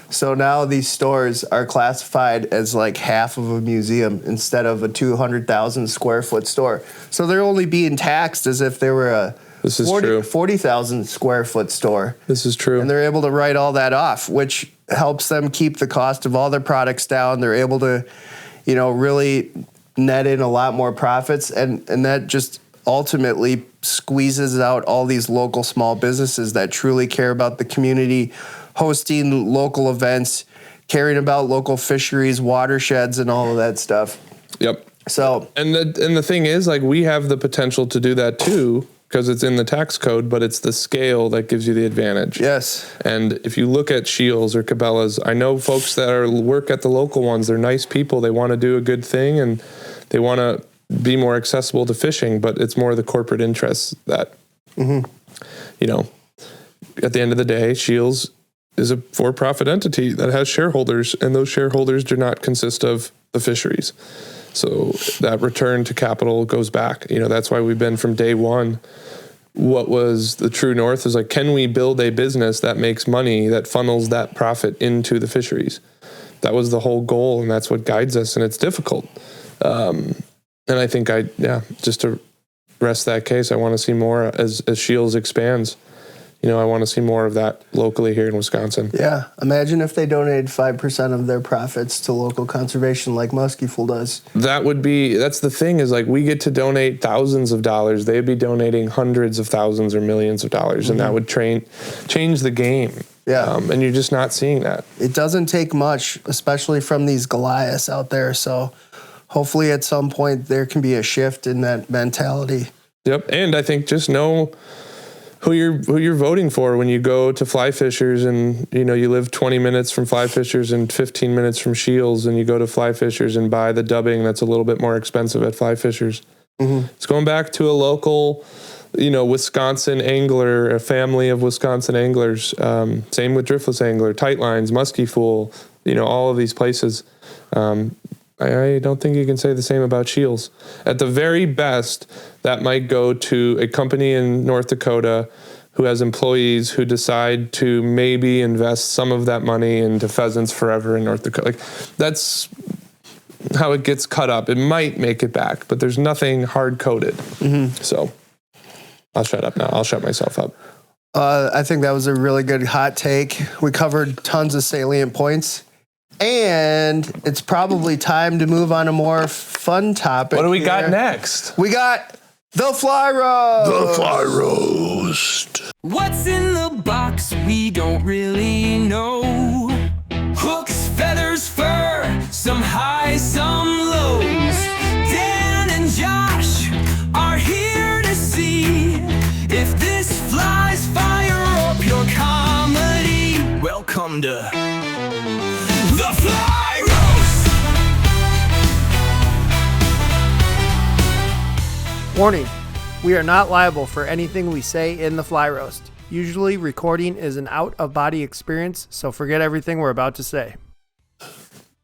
Speaker 2: So now these stores are classified as like half of a museum instead of a 200,000 square foot store. So they're only being taxed as if they were a 40,000 square foot store.
Speaker 1: This is true.
Speaker 2: And they're able to write all that off, which helps them keep the cost of all their products down. They're able to, really net in a lot more profits. And that just ultimately squeezes out all these local small businesses that truly care about the community, hosting local events, caring about local fisheries, watersheds, and all of that stuff.
Speaker 1: Yep.
Speaker 2: So
Speaker 1: and the thing is, like, we have the potential to do that too, because it's in the tax code, but it's the scale that gives you the advantage.
Speaker 2: Yes.
Speaker 1: And if you look at Shields or Cabela's, I know folks that work at the local ones, they're nice people. They want to do a good thing and they want to be more accessible to fishing, but it's more the corporate interests that, at the end of the day, Shields is a for-profit entity that has shareholders, and those shareholders do not consist of the fisheries. So that return to capital goes back. That's why we've been from day one. What was the true north is like, can we build a business that makes money, that funnels that profit into the fisheries? That was the whole goal, and that's what guides us, and it's difficult. And I think just to rest that case, I want to see more as Shields expands. I want to see more of that locally here in Wisconsin. Yeah.
Speaker 2: Imagine if they donated 5% of their profits to local conservation like Muskie Fool does.
Speaker 1: That's the thing is, like, we get to donate thousands of dollars. They'd be donating hundreds of thousands or millions of dollars, and that would change the game.
Speaker 2: Yeah.
Speaker 1: And you're just not seeing that.
Speaker 2: It doesn't take much, especially from these Goliaths out there. So hopefully at some point there can be a shift in that mentality.
Speaker 1: Yep. And I think just know who you're voting for when you go to Fly Fishers, and you live 20 minutes from Fly Fishers and 15 minutes from Shields, and you go to Fly Fishers and buy the dubbing that's a little bit more expensive at Fly Fishers. Mm-hmm. It's going back to a local, Wisconsin angler, a family of Wisconsin anglers. Same with Driftless Angler, Tight Lines, Muskie Fool, all of these places. I don't think you can say the same about Shields. At the very best, that might go to a company in North Dakota who has employees who decide to maybe invest some of that money into Pheasants Forever in North Dakota. That's how it gets cut up. It might make it back, but there's nothing hard-coded. Mm-hmm. So I'll shut up now. I'll shut myself up.
Speaker 2: I think that was a really good hot take. We covered tons of salient points. And it's probably time to move on a more fun topic.
Speaker 1: What do we got next?
Speaker 2: We got the fly roast.
Speaker 1: The fly roast.
Speaker 3: What's in the box? We don't really know. Hooks, feathers, fur, some highs, some lows. Dan and Josh are here to see if this flies fire up your comedy. Welcome to the Fly Roast!
Speaker 4: Warning, we are not liable for anything we say in the Fly Roast. Usually recording is an out-of-body experience, so forget everything we're about to say.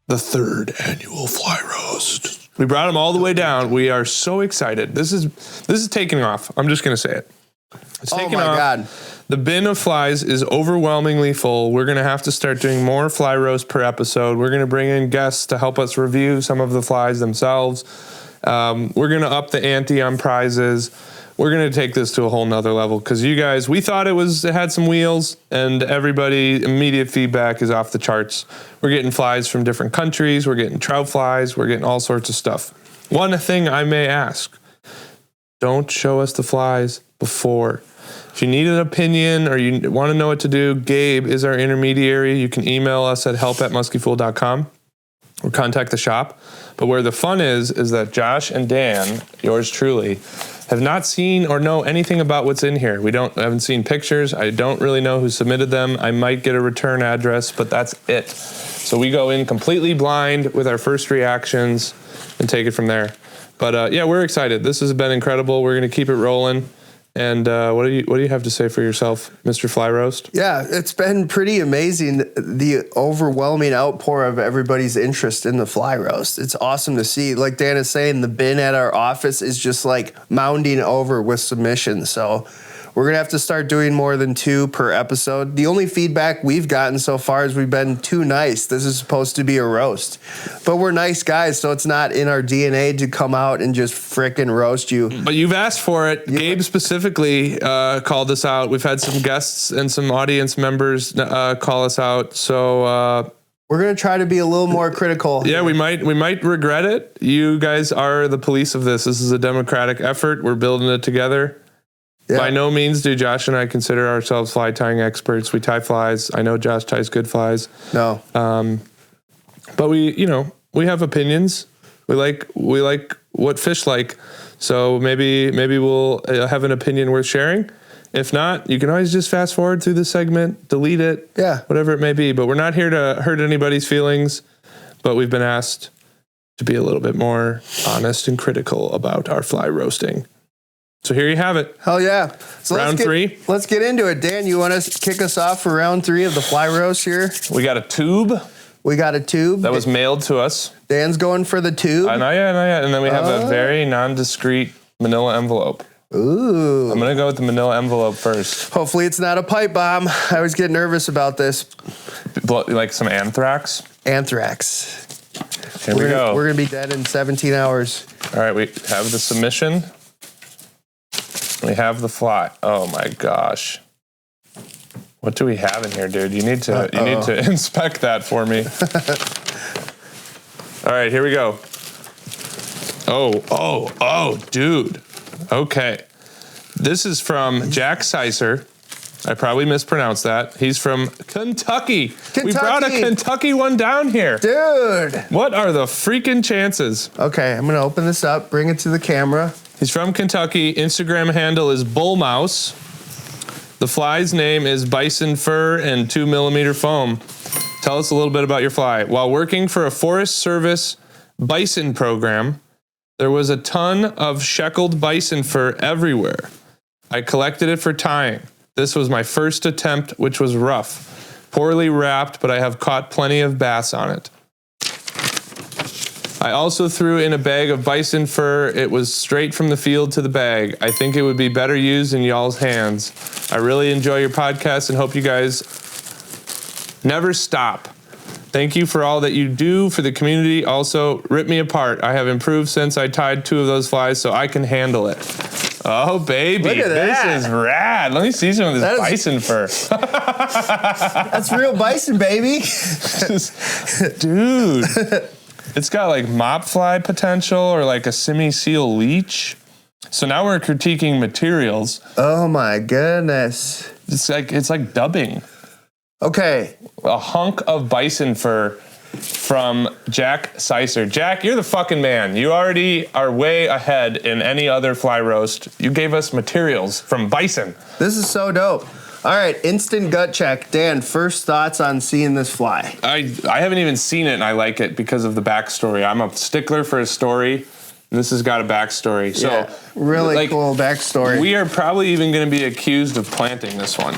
Speaker 1: The third annual Fly Roast. We brought them all the way down. We are so excited. This is taking off. I'm just going to say it. It's taking off. Oh my God. The bin of flies is overwhelmingly full. We're going to have to start doing more fly roast per episode. We're going to bring in guests to help us review some of the flies themselves. We're going to up the ante on prizes. We're going to take this to a whole nother level because you guys, we thought it had some wheels, and everybody, immediate feedback is off the charts. We're getting flies from different countries. We're getting trout flies. We're getting all sorts of stuff. One thing I may ask, don't show us the flies before. If you need an opinion or you want to know what to do, Gabe is our intermediary. You can email us at help@muskiefool.com or contact the shop. But where the fun is that Josh and Dan, yours truly, have not seen or know anything about what's in here. I haven't seen pictures. I don't really know who submitted them. I might get a return address, but that's it. So we go in completely blind with our first reactions and take it from there. But yeah, we're excited. This has been incredible. We're going to keep it rolling. And what do you have to say for yourself, Mr. Fly Roast?
Speaker 2: Yeah, it's been pretty amazing, the overwhelming outpour of everybody's interest in the fly roast. It's awesome to see. Like Dan is saying, the bin at our office is just like mounding over with submissions. So we're going to have to start doing more than 2 per episode. The only feedback we've gotten so far is we've been too nice. This is supposed to be a roast. But we're nice guys, so it's not in our DNA to come out and just frickin' roast you.
Speaker 1: But you've asked for it. Yeah. Gabe specifically called us out. We've had some guests and some audience members call us out. So
Speaker 2: we're going to try to be a little more critical.
Speaker 1: Yeah, we might regret it. You guys are the police of this. This is a democratic effort. We're building it together. Yeah. By no means do Josh and I consider ourselves fly tying experts. We tie flies. I know Josh ties good flies.
Speaker 2: No.
Speaker 1: But we have opinions. We like what fish like. So maybe we'll have an opinion worth sharing. If not, you can always just fast forward through the segment, delete it.
Speaker 2: Yeah.
Speaker 1: Whatever it may be. But we're not here to hurt anybody's feelings. But we've been asked to be a little bit more honest and critical about our fly roasting. So here you have it.
Speaker 2: Hell yeah. So
Speaker 1: round 3.
Speaker 2: Let's get into it. Dan, you want to kick us off for round 3 of the fly roast here?
Speaker 1: We got a tube.
Speaker 2: That
Speaker 1: was mailed to us.
Speaker 2: Dan's going for the tube.
Speaker 1: Not yet. And then we have a very non-discreet manila envelope.
Speaker 2: Ooh.
Speaker 1: I'm going to go with the manila envelope first.
Speaker 2: Hopefully it's not a pipe bomb. I always get nervous about this.
Speaker 1: Like some anthrax?
Speaker 2: Anthrax.
Speaker 1: Here we go.
Speaker 2: We're going to be dead in 17 hours.
Speaker 1: All right, we have the submission. We have the fly. Oh my gosh. What do we have in here, dude? You need to inspect that for me. All right, here we go. Oh, dude. Okay. This is from Jack Sicer. I probably mispronounced that. He's from Kentucky. We brought a Kentucky one down here.
Speaker 2: Dude.
Speaker 1: What are the freaking chances?
Speaker 2: Okay, I'm going to open this up, bring it to the camera.
Speaker 1: He's from Kentucky. Instagram handle is bullmouse. The fly's name is bison fur and 2mm foam. Tell us a little bit about your fly. While working for a Forest Service bison program, there was a ton of sheckled bison fur everywhere. I collected it for tying. This was my first attempt, which was rough. Poorly wrapped, but I have caught plenty of bass on it. I also threw in a bag of bison fur. It was straight from the field to the bag. I think it would be better used in y'all's hands. I really enjoy your podcast and hope you guys never stop. Thank you for all that you do for the community. Also, rip me apart. I have improved since I tied 2 of those flies so I can handle it. Oh, baby.
Speaker 2: Look at that.
Speaker 1: This is rad. Let me see some of this bison fur.
Speaker 2: That's real bison, baby.
Speaker 1: Dude. It's got like mop fly potential or like a semi-seal leech. So now we're critiquing materials.
Speaker 2: Oh my goodness.
Speaker 1: It's like dubbing.
Speaker 2: Okay.
Speaker 1: A hunk of bison fur from Jack Sicer. Jack, you're the fucking man. You already are way ahead in any other fly roast. You gave us materials from bison.
Speaker 2: This is so dope. All right, instant gut check. Dan, first thoughts on seeing this fly?
Speaker 1: I haven't even seen it, and I like it because of the backstory. I'm a stickler for a story, and this has got a backstory. So
Speaker 2: Yeah, really cool backstory.
Speaker 1: We are probably even going to be accused of planting this one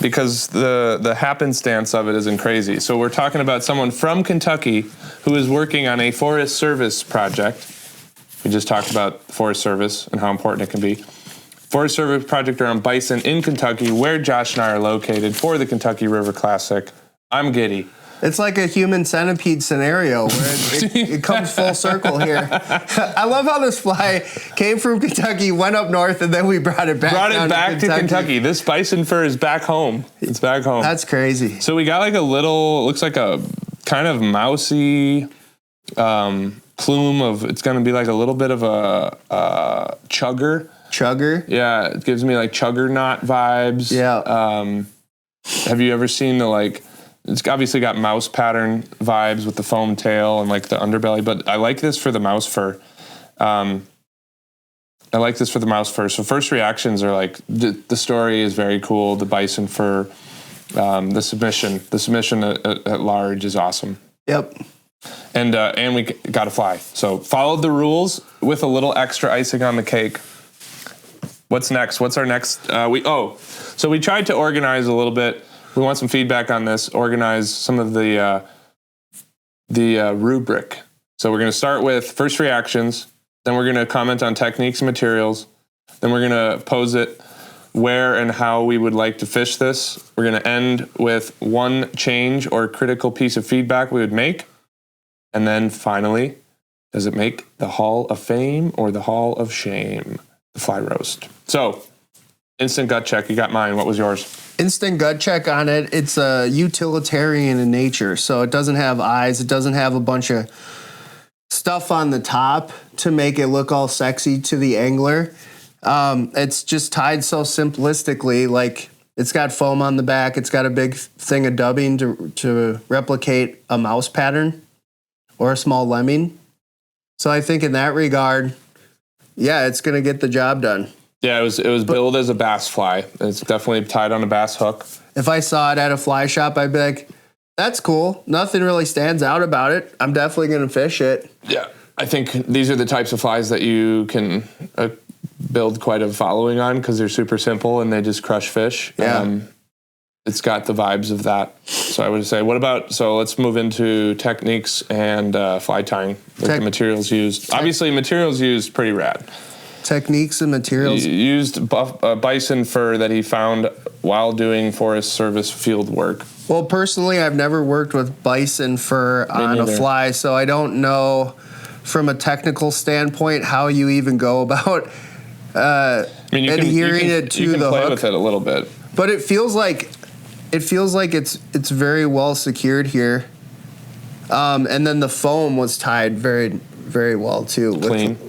Speaker 1: because the happenstance of it isn't crazy. So we're talking about someone from Kentucky who is working on a Forest Service project. We just talked about Forest Service and how important it can be. Forest Service project around bison in Kentucky, where Josh and I are located for the Kentucky River Classic. I'm giddy.
Speaker 2: It's like a human centipede scenario where it comes full circle here. I love how this fly came from Kentucky, went up north, and then we brought it back.
Speaker 1: Brought it back to Kentucky. This bison fur is back home. It's back home.
Speaker 2: That's crazy.
Speaker 1: So we got like a little, looks like a kind of mousy plume of, it's going to be like a little bit of a chugger.
Speaker 2: Chugger?
Speaker 1: Yeah, it gives me like chugger knot vibes.
Speaker 2: Yeah.
Speaker 1: Have you ever seen the like, it's obviously got mouse pattern vibes with the foam tail and like the underbelly, but I like this for the mouse fur. So first reactions are like, the story is very cool. The bison fur, the submission at large is awesome.
Speaker 2: Yep.
Speaker 1: And we got to fly. So followed the rules with a little extra icing on the cake. What's next? What's our next? So we tried to organize a little bit. We want some feedback on this. Organize some of the rubric. So we're going to start with first reactions. Then we're going to comment on techniques and materials. Then we're going to pose it where and how we would like to fish this. We're going to end with one change or critical piece of feedback we would make. And then finally, does it make the Hall of Fame or the Hall of Shame? The fly roast. So, instant gut check. You got mine. What was yours?
Speaker 2: Instant gut check on it. It's a utilitarian in nature. So it doesn't have eyes. It doesn't have a bunch of stuff on the top to make it look all sexy to the angler. It's just tied so simplistically. Like, it's got foam on the back. It's got a big thing of dubbing to replicate a mouse pattern or a small lemming. So I think in that regard, yeah, it's going to get the job done.
Speaker 1: Yeah, it was billed as a bass fly. It's definitely tied on a bass hook.
Speaker 2: If I saw it at a fly shop, I'd be like, that's cool. Nothing really stands out about it. I'm definitely going to fish it.
Speaker 1: Yeah, I think these are the types of flies that you can build quite a following on because they're super simple and they just crush fish.
Speaker 2: Yeah.
Speaker 1: It's got the vibes of that. So I would say, let's move into techniques and fly tying, the materials used. Obviously, materials used, pretty rad.
Speaker 2: Techniques and materials.
Speaker 1: He used bison fur that he found while doing Forest Service field work.
Speaker 2: Well, personally, I've never worked with bison fur on a fly, so I don't know from a technical standpoint how you even go about adhering it to the hook. You can play with
Speaker 1: it a little bit.
Speaker 2: But it feels like it's very well secured here. And then the foam was tied very, very well too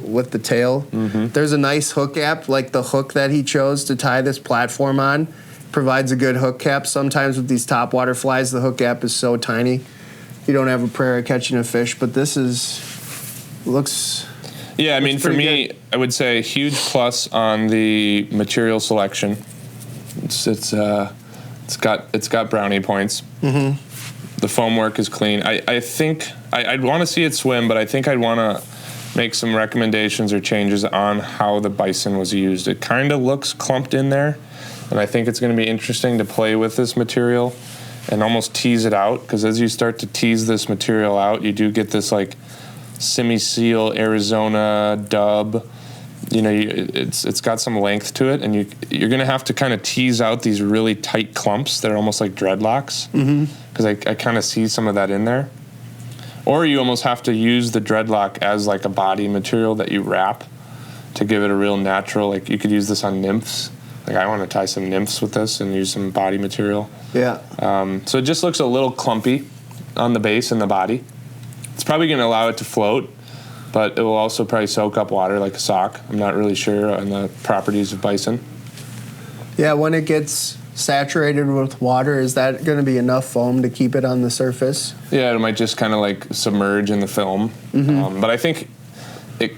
Speaker 2: with the tail. Mm-hmm. There's a nice hook gap, like the hook that he chose to tie this platform on provides a good hook cap. Sometimes with these topwater flies, the hook gap is so tiny you don't have a prayer of catching a fish. But this looks.
Speaker 1: Yeah, I mean, for me, I would say huge plus on the material selection. It's got brownie points. Mm-hmm. The foam work is clean. I think I'd want to see it swim, but I think I'd want to make some recommendations or changes on how the bison was used. It kind of looks clumped in there, and I think it's going to be interesting to play with this material and almost tease it out, because as you start to tease this material out, you do get this like semi-seal Arizona dub. It's got some length to it, and you're going to have to kind of tease out these really tight clumps that are almost like dreadlocks, because I kind of see some of that in there. Or you almost have to use the dreadlock as like a body material that you wrap to give it a real natural, like you could use this on nymphs. Like I want to tie some nymphs with this and use some body material.
Speaker 2: Yeah.
Speaker 1: So it just looks a little clumpy on the base and the body. It's probably going to allow it to float, but it will also probably soak up water like a sock. I'm not really sure on the properties of bison.
Speaker 2: Yeah, when it gets saturated with water, is that going to be enough foam to keep it on the surface?
Speaker 1: Yeah, it might just kind of like submerge in the film. Mm-hmm. But I think it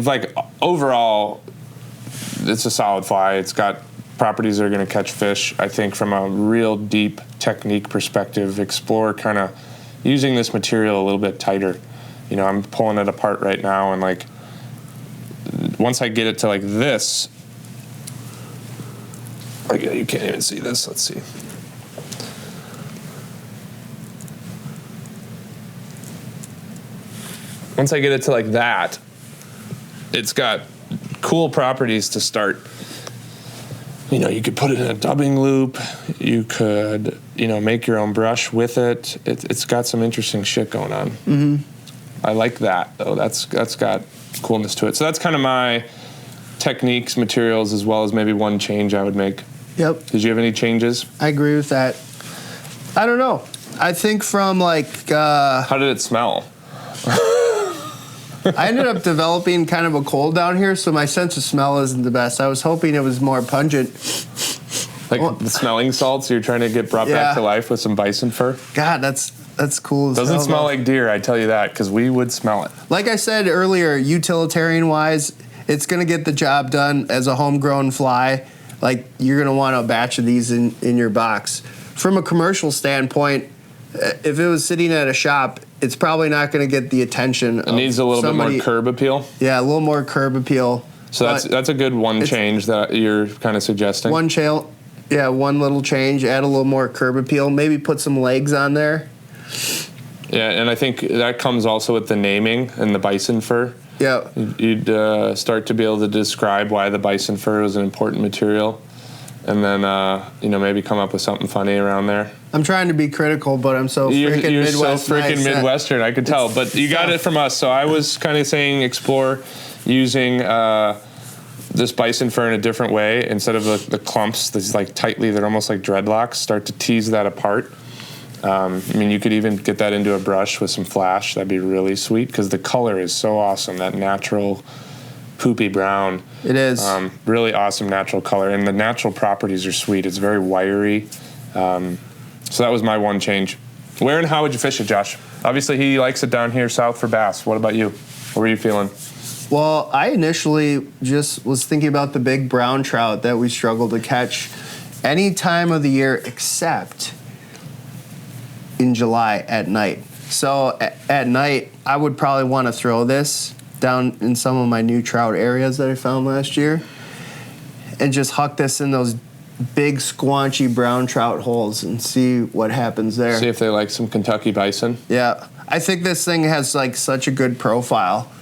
Speaker 1: like overall, it's a solid fly. It's got properties that are going to catch fish. I think from a real deep technique perspective, explore kind of using this material a little bit tighter. I'm pulling it apart right now, and like once I get it to like this, like you can't even see this. Let's see. Once I get it to like that, it's got cool properties to start. You could put it in a dubbing loop. You could, make your own brush with it. It's got some interesting shit going on. Mm-hmm. I like that, though. That's got coolness to it. So that's kind of my techniques, materials, as well as maybe one change I would make.
Speaker 2: Yep.
Speaker 1: Did you have any changes?
Speaker 2: I agree with that. I don't know. I think from like...
Speaker 1: How did it smell?
Speaker 2: I ended up developing kind of a cold down here, so my sense of smell isn't the best. I was hoping it was more pungent.
Speaker 1: Like the smelling salts you're trying to get brought back to life with some bison fur?
Speaker 2: God, that's cool as
Speaker 1: Doesn't
Speaker 2: hell,
Speaker 1: smell
Speaker 2: though.
Speaker 1: like deer, I tell you that, because we would smell it.
Speaker 2: Like I said earlier, utilitarian-wise, it's going to get the job done as a homegrown fly. Like, you're going to want a batch of these in your box. From a commercial standpoint, if it was sitting at a shop, it's probably not going to get the attention.
Speaker 1: It needs a little bit more curb appeal.
Speaker 2: Yeah, a little more curb appeal.
Speaker 1: So that's a good one change that you're kind of suggesting.
Speaker 2: One little change, add a little more curb appeal. Maybe put some legs on there.
Speaker 1: Yeah, and I think that comes also with the naming and the bison fur.
Speaker 2: Yeah.
Speaker 1: You'd start to be able to describe why the bison fur was an important material, and then maybe come up with something funny around there.
Speaker 2: I'm trying to be critical, but I'm so
Speaker 1: You're
Speaker 2: Midwest.
Speaker 1: so freaking Midwestern, I could tell. But you got it from us. So I was kind of saying explore using this bison fur in a different way. Instead of the clumps, these like tightly, they're almost like dreadlocks, start to tease that apart. You could even get that into a brush with some flash. That'd be really sweet, because the color is so awesome, that natural poopy brown.
Speaker 2: It is.
Speaker 1: Really awesome natural color, and the natural properties are sweet. It's very wiry. So that was my one change. Where and how would you fish it, Josh? Obviously, he likes it down here south for bass. What about you? What were you feeling?
Speaker 2: Well, I initially just was thinking about the big brown trout that we struggle to catch any time of the year except in July at night. So at night, I would probably want to throw this down in some of my new trout areas that I found last year and just huck this in those big squanchy brown trout holes and see what happens there.
Speaker 1: See if they like some Kentucky bison.
Speaker 2: Yeah. I think this thing has like such a good profile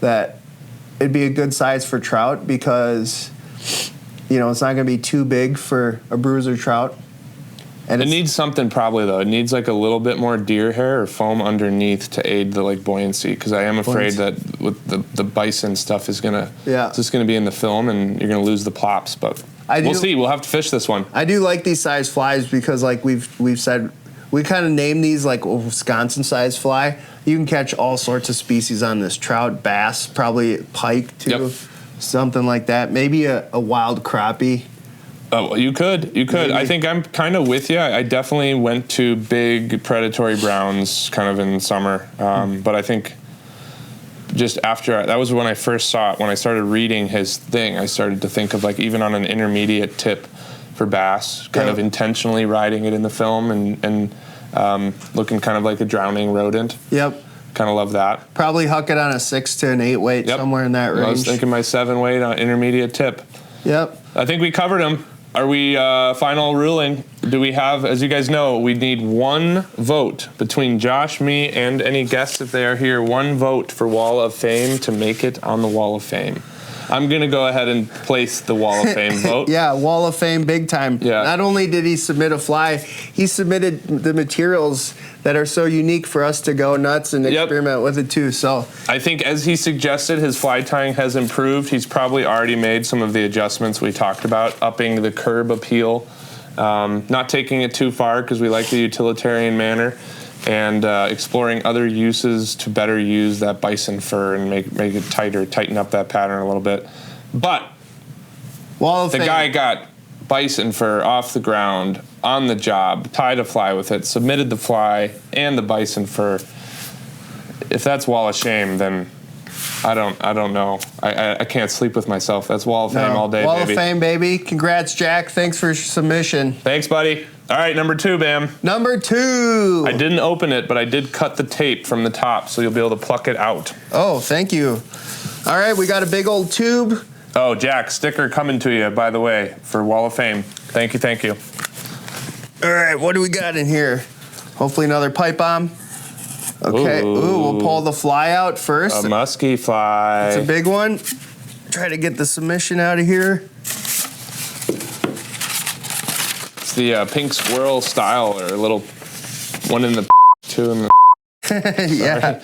Speaker 2: that it'd be a good size for trout, because it's not going to be too big for a bruiser trout. And
Speaker 1: it needs something probably, though. It needs like a little bit more deer hair or foam underneath to aid the like buoyancy, because I am afraid that with the bison stuff is gonna it's just gonna be in the film and you're gonna lose the plops. But we'll see. We'll have to fish this one.
Speaker 2: I do like these size flies because like we've said, we kind of name these like Wisconsin size fly. You can catch all sorts of species on this: trout, bass, probably pike too, something like that. Maybe a wild crappie.
Speaker 1: Oh, you could. Maybe. I think I'm kind of with you. I definitely went to big predatory browns kind of in summer. But I think just after, that was when I first saw it. When I started reading his thing, I started to think of like even on an intermediate tip, for bass, kind of intentionally riding it in the film and looking kind of like a drowning rodent.
Speaker 2: Yep.
Speaker 1: Kind of love that.
Speaker 2: Probably huck it on a 6 to an 8 weight, somewhere in that range.
Speaker 1: I was thinking my 7 weight on intermediate tip.
Speaker 2: Yep.
Speaker 1: I think we covered them. Are we final ruling? Do we have, as you guys know, we need one vote between Josh, me, and any guests if they are here. One vote for Wall of Fame to make it on the Wall of Fame. I'm going to go ahead and place the Wall of Fame vote.
Speaker 2: Yeah, Wall of Fame big time.
Speaker 1: Yeah.
Speaker 2: Not only did he submit a fly, he submitted the materials that are so unique for us to go nuts and experiment with it too. So
Speaker 1: I think as he suggested, his fly tying has improved. He's probably already made some of the adjustments we talked about, upping the curb appeal, not taking it too far because we like the utilitarian manner, and exploring other uses to better use that bison fur and make it tighter, tighten up that pattern a little bit. But
Speaker 2: Wall of
Speaker 1: the
Speaker 2: Fame.
Speaker 1: guy got bison fur off the ground, on the job, tied a fly with it, submitted the fly and the bison fur. If that's Wall of Shame, then I don't know. I can't sleep with myself. That's Wall of Fame all day,
Speaker 2: Wall
Speaker 1: baby.
Speaker 2: of Fame, baby. Congrats, Jack. Thanks for your submission.
Speaker 1: Thanks, buddy. All right, number 2, Bam.
Speaker 2: Number 2.
Speaker 1: I didn't open it, but I did cut the tape from the top, so you'll be able to pluck it out.
Speaker 2: Oh, thank you. All right, we got a big old tube.
Speaker 1: Oh, Jack, sticker coming to you, by the way, for Wall of Fame. Thank you, thank you.
Speaker 2: All right, what do we got in here? Hopefully another pipe bomb. Okay, we'll pull the fly out first.
Speaker 1: A musky fly.
Speaker 2: It's a big one. Try to get the submission out of here.
Speaker 1: It's the pink squirrel style, or a little one in the two in the.
Speaker 2: Yeah.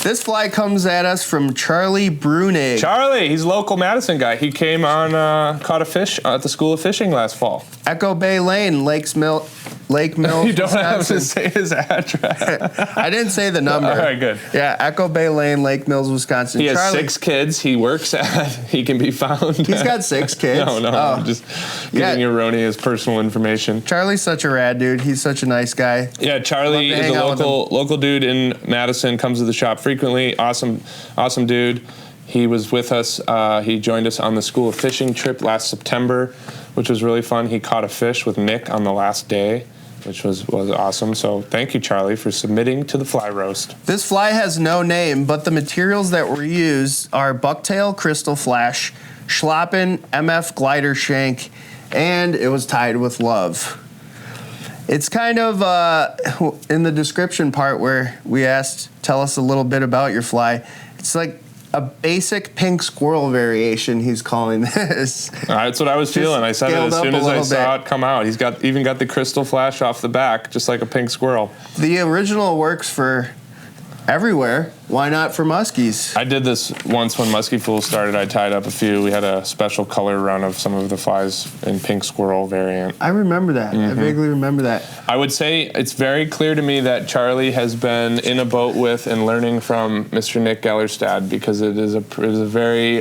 Speaker 2: This fly comes at us from Charlie Brunig.
Speaker 1: Charlie, he's a local Madison guy. He came on, caught a fish at the School of Fishing last fall.
Speaker 2: Echo Bay Lane, Lake Mill,
Speaker 1: You don't have
Speaker 2: Wisconsin.
Speaker 1: to say his address.
Speaker 2: I didn't say the number.
Speaker 1: All right, good.
Speaker 2: Yeah, Echo Bay Lane, Lake Mills, Wisconsin.
Speaker 1: He has
Speaker 2: Charlie,
Speaker 1: 6 kids. He works at. He can be found.
Speaker 2: He's got 6 kids.
Speaker 1: No, I'm just getting erroneous personal information.
Speaker 2: Charlie's such a rad dude. He's such a nice guy.
Speaker 1: Yeah, Charlie
Speaker 2: Love to
Speaker 1: is
Speaker 2: hang
Speaker 1: a
Speaker 2: out with
Speaker 1: local dude in Madison. Comes to the shop frequently. Awesome dude. He was with us. He joined us on the School of Fishing trip last September, which was really fun. He caught a fish with Nick on the last day, which was awesome. So thank you, Charlie, for submitting to the fly roast.
Speaker 2: This fly has no name, but the materials that were used are bucktail crystal flash, Schlappen MF glider shank, and it was tied with love. It's kind of in the description part where we asked, tell us a little bit about your fly. It's like a basic pink squirrel variation, he's calling this.
Speaker 1: That's what I was feeling. I said it as soon as I saw it come out. He's even got the crystal flash off the back, just like a pink squirrel.
Speaker 2: The original works for everywhere. Why not for muskies?
Speaker 1: I did this once when Muskie Fool started. I tied up a few. We had a special color run of some of the flies in pink squirrel variant.
Speaker 2: I remember that. I vaguely remember that.
Speaker 1: I would say it's very clear to me that Charlie has been in a boat with and learning from Mr. Nick Gellerstad, because it is a very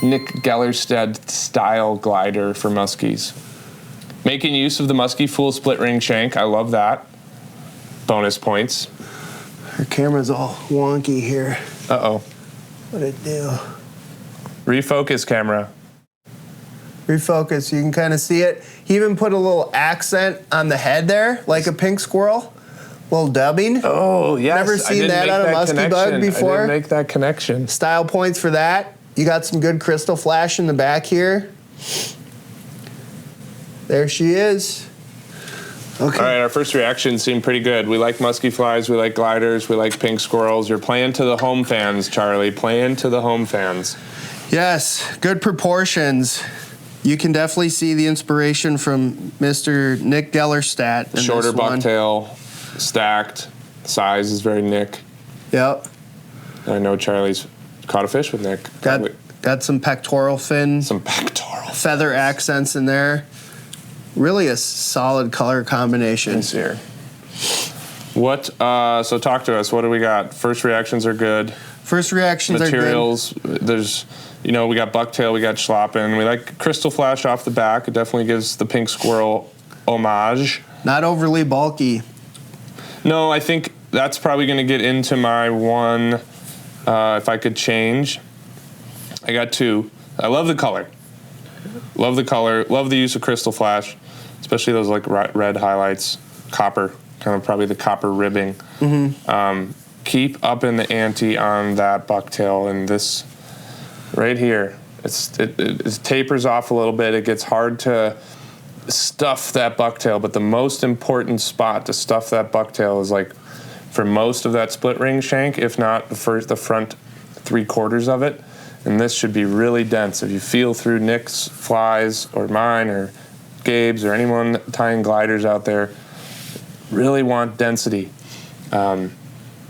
Speaker 1: Nick Gellerstad style glider for muskies. Making use of the Muskie Fool split ring shank. I love that. Bonus points.
Speaker 2: Our camera's all wonky here.
Speaker 1: Uh-oh.
Speaker 2: What'd it do?
Speaker 1: Refocus, camera.
Speaker 2: Refocus, you can kind of see it. He even put a little accent on the head there, like a pink squirrel. Little dubbing.
Speaker 1: Oh, yes.
Speaker 2: Never seen that on a musky bug before.
Speaker 1: I didn't make that connection.
Speaker 2: Style points for that. You got some good crystal flash in the back here. There she is. Okay.
Speaker 1: All right, our first reactions seem pretty good. We like musky flies, we like gliders, we like pink squirrels. You're playing to the home fans, Charlie. Playing to the home fans.
Speaker 2: Yes, good proportions. You can definitely see the inspiration from Mr. Nick Gellerstad in
Speaker 1: Shorter
Speaker 2: this one.
Speaker 1: bucktail, stacked. Size is very Nick.
Speaker 2: Yep.
Speaker 1: I know Charlie's caught a fish with Nick.
Speaker 2: Got some pectoral fin,
Speaker 1: Some pectoral.
Speaker 2: feather accents in there. Really a solid color combination.
Speaker 1: Let's see here. What? So talk to us. What do we got? First reactions are good.
Speaker 2: First reactions
Speaker 1: Materials. There's, we got bucktail, we got schlappen. We like crystal flash off the back. It definitely gives the pink squirrel homage.
Speaker 2: are good. Not overly bulky.
Speaker 1: No, I think that's probably going to get into my one. If I could change, I got 2. I love the color. Love the color. Love the use of crystal flash, especially those like red highlights, copper, kind of probably the copper ribbing. Keep up in the ante on that bucktail, and this right here, it tapers off a little bit. It gets hard to stuff that bucktail, but the most important spot to stuff that bucktail is like for most of that split ring shank, if not the front 3/4 of it. And this should be really dense. If you feel through Nick's flies or mine or Gabe's or anyone tying gliders out there, really want density.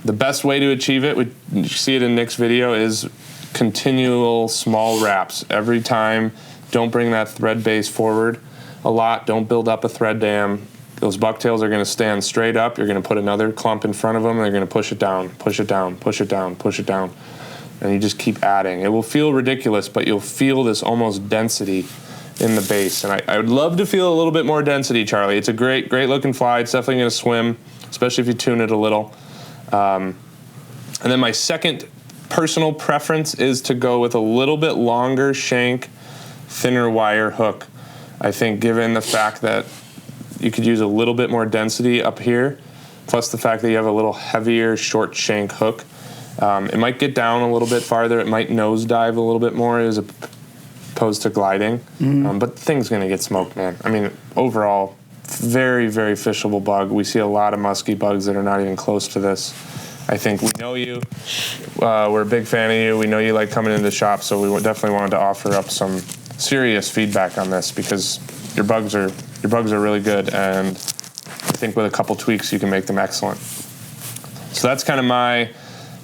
Speaker 1: The best way to achieve it, you see it in Nick's video, is continual small wraps. Every time, don't bring that thread base forward a lot. Don't build up a thread dam. Those bucktails are going to stand straight up. You're going to put another clump in front of them, and they're going to push it down, push it down, push it down, push it down. And you just keep adding. It will feel ridiculous, but you'll feel this almost density in the base. And I would love to feel a little bit more density, Charlie. It's a great looking fly. It's definitely going to swim, especially if you tune it a little. And then my second personal preference is to go with a little bit longer shank, thinner wire hook. I think given the fact that you could use a little bit more density up here, plus the fact that you have a little heavier short shank hook, it might get down a little bit farther. It might nosedive a little bit more as opposed to gliding. But the thing's going to get smoked, man. I mean, overall, very, very fishable bug. We see a lot of musky bugs that are not even close to this. I think we know you. We're a big fan of you. We know you like coming into the shop, so we definitely wanted to offer up some serious feedback on this because your bugs are really good, and I think with a couple tweaks you can make them excellent. So that's kind of my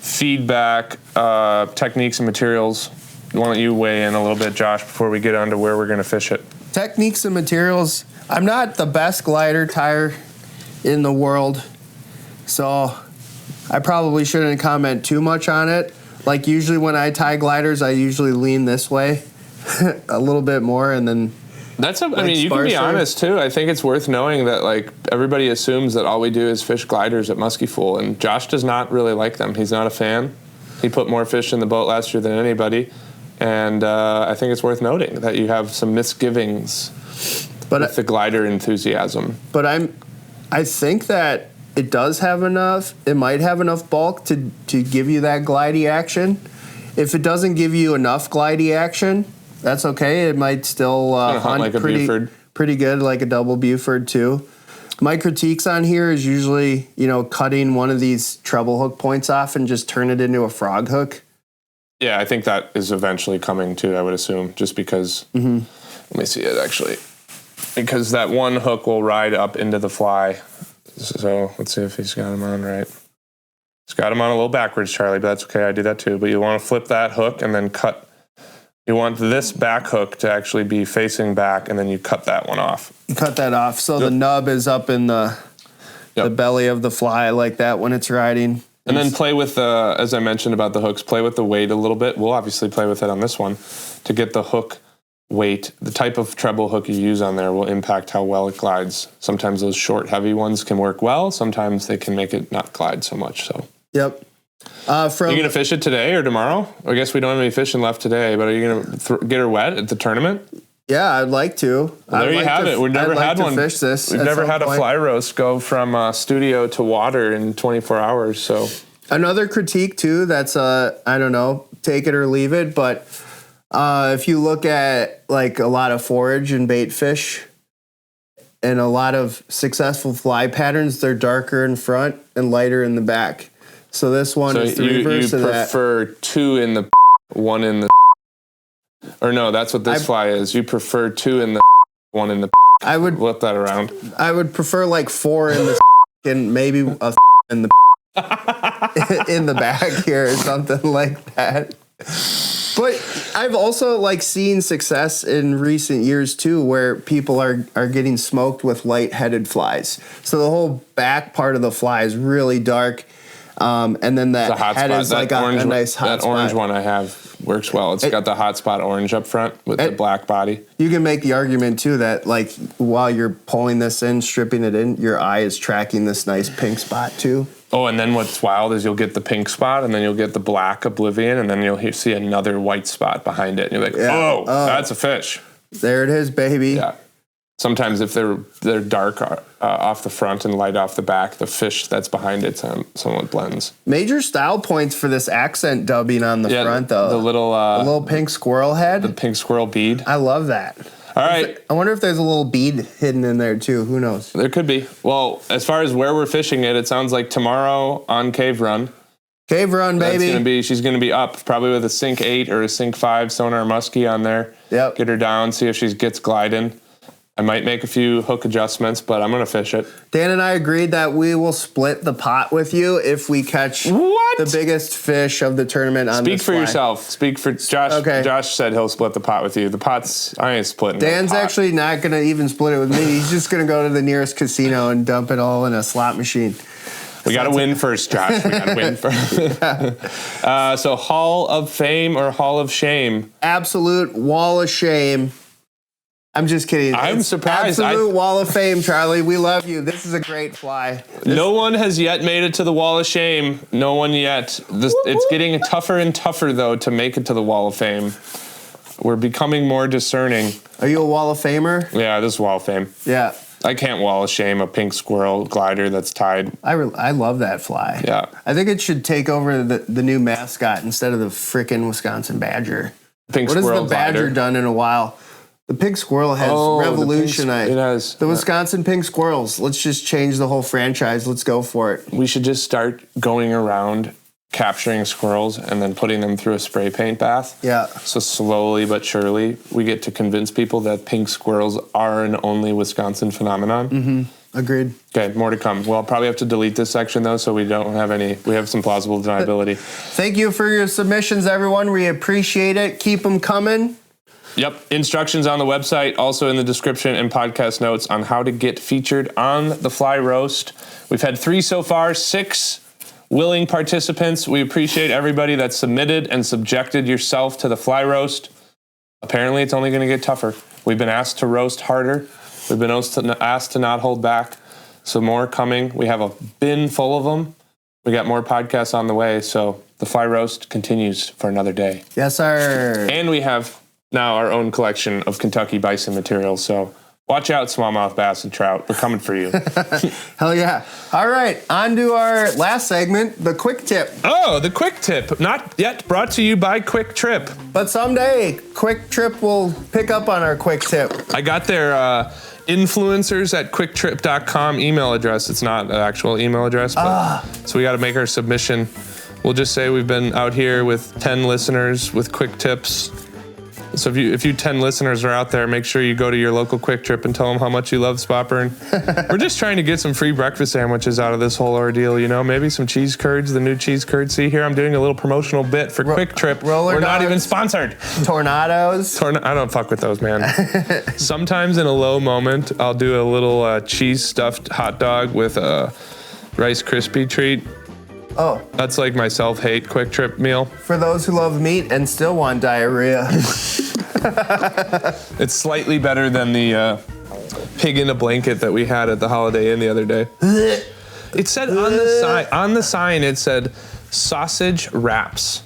Speaker 1: feedback, techniques and materials. Why don't you weigh in a little bit, Josh, before we get on to where we're going to fish it?
Speaker 2: Techniques and materials. I'm not the best glider tire in the world, so I probably shouldn't comment too much on it. Like usually when I tie gliders, I usually lean this way a little bit more, and then
Speaker 1: I mean, you can be honest too. I think it's worth knowing that like everybody assumes that all we do is fish gliders at Muskie Fool, and Josh does not really like them. He's not a fan. He put more fish in the boat last year than anybody, and I think it's worth noting that you have some misgivings with the glider enthusiasm.
Speaker 2: But I think that it does have enough. It might have enough bulk to give you that glidey action. If it doesn't give you enough glidey action, that's okay. It might still hunt like pretty good, like a double Buford too. My critiques on here is usually, cutting one of these treble hook points off and just turn it into a frog hook.
Speaker 1: Yeah, I think that is eventually coming too, I would assume, just because, let me see it actually, because that one hook will ride up into the fly. So let's see if he's got him on right. He's got him on a little backwards, Charlie, but that's okay. I do that too. But you want to flip that hook and then cut. You want this back hook to actually be facing back, and then you cut that one off.
Speaker 2: You cut that off. So the nub is up in the belly of the fly like that when it's riding.
Speaker 1: And then play with, as I mentioned about the hooks, play with the weight a little bit. We'll obviously play with it on this one to get the hook weight. The type of treble hook you use on there will impact how well it glides. Sometimes those short, heavy ones can work well. Sometimes they can make it not glide so much. So.
Speaker 2: Yep.
Speaker 1: Are you going to fish it today or tomorrow? I guess we don't have any fishing left today, but are you going to get her wet at the tournament?
Speaker 2: Yeah, I'd like to.
Speaker 1: Well, there you have it. We've never had one.
Speaker 2: Fish this
Speaker 1: We've never had a fly roast go from studio to water in 24 hours. So
Speaker 2: another critique too. That's I don't know, take it or leave it. But if you look at like a lot of forage and bait fish, and a lot of successful fly patterns, they're darker in front and lighter in the back. So this one is the reverse of that.
Speaker 1: You prefer two in the one in the, or no, that's what this fly is. You prefer two in the one in the.
Speaker 2: I would
Speaker 1: flip that around.
Speaker 2: I would prefer like four in the and maybe a in the in the back here or something like that. But I've also like seen success in recent years too, where people are getting smoked with light-headed flies. So the whole back part of the fly is really dark. And then that head is like a nice hot spot.
Speaker 1: That orange one I have works well. It's got the hot spot orange up front with the black body.
Speaker 2: You can make the argument too that like while you're pulling this in, stripping it in, your eye is tracking this nice pink spot too.
Speaker 1: Oh, and then what's wild is you'll get the pink spot, and then you'll get the black oblivion, and then you'll see another white spot behind it. And you're like, oh, that's a fish.
Speaker 2: There it is, baby.
Speaker 1: Yeah. Sometimes if they're dark off the front and light off the back, the fish that's behind it somewhat blends.
Speaker 2: Major style points for this accent dubbing on the front, though.
Speaker 1: The little
Speaker 2: pink squirrel head.
Speaker 1: The pink squirrel bead.
Speaker 2: I love that.
Speaker 1: All right.
Speaker 2: I wonder if there's a little bead hidden in there, too. Who knows?
Speaker 1: There could be. Well, as far as where we're fishing it sounds like tomorrow on Cave Run.
Speaker 2: Cave Run, baby.
Speaker 1: She's going to be up probably with a Sync 8 or a Sync 5 sonar muskie on there.
Speaker 2: Yep.
Speaker 1: Get her down, see if she gets gliding. I might make a few hook adjustments, but I'm going to fish it. Dan and I agreed that we will split the pot with you if we catch the biggest fish of the tournament on this fly. Speak for yourself. Speak for Josh. Okay. Josh said he'll split the pot with you. The pot's, I ain't splitting Dan's the pot. Actually not going to even split it with me. He's just going to go to the nearest casino and dump it all in a slot machine. We got to win first, Josh. We got to win first. So Hall of Fame or Hall of Shame? Absolute wall of shame. I'm just kidding. I'm surprised. Absolute wall of fame, Charlie. We love you. This is a great fly. No one has yet made it to the wall of shame. No one yet. It's getting tougher and tougher, though, to make it to the wall of fame. We're becoming more discerning. Are you a wall of famer? Yeah, this is wall of fame. Yeah. I can't wall of shame a pink squirrel glider that's tied. I love that fly. Yeah. I think it should take over the new mascot instead of the frickin' Wisconsin Badger. Pink squirrel glider. What has the Badger done in a while? The pink squirrel has revolutionized the Wisconsin pink squirrels. Let's just change the whole franchise. Let's go for it. We should just start going around capturing squirrels and then putting them through a spray paint bath. Yeah. So slowly but surely, we get to convince people that pink squirrels are an only Wisconsin phenomenon. Mm-hmm. Agreed. Okay, more to come. Well, I'll probably have to delete this section, though, so we don't have any. We have some plausible deniability. Thank you for your submissions, everyone. We appreciate it. Keep them coming. Yep. Instructions on the website, also in the description and podcast notes on how to get featured on the Fly Roast. We've had 3 so far, 6 willing participants. We appreciate everybody that submitted and subjected yourself to the Fly Roast. Apparently, it's only going to get tougher. We've been asked to roast harder. We've been asked to not hold back. So more coming. We have a bin full of them. We got more podcasts on the way. So the Fly Roast continues for another day. Yes, sir. And we have now our own collection of Kentucky bison material. So watch out, smallmouth bass and trout. We're coming for you. Hell yeah. All right, on to our last segment, the Quick Tip. Oh, the Quick Tip. Not yet brought to you by Quick Trip. But someday, Quick Trip will pick up on our Quick Tip. I got their influencers at quicktrip.com email address. It's not an actual email address, but so we got to make our submission. We'll just say we've been out here with 10 listeners with Quick Tips. So if you 10 listeners are out there, make sure you go to your local Quick Trip and tell them how much you love Spot Burn. We're just trying to get some free breakfast sandwiches out of this whole ordeal, you know? Maybe some cheese curds, the new cheese curds. See, here I'm doing a little promotional bit for Quick Trip. We're not even sponsored. Tornadoes. I don't fuck with those, man. Sometimes in a low moment, I'll do a little cheese-stuffed hot dog with a Rice Krispie treat. Oh. That's like my self-hate Quick Trip meal. For those who love meat and still want diarrhea. It's slightly better than the pig in a blanket that we had at the Holiday Inn the other day. It said on the sign, it said sausage wraps.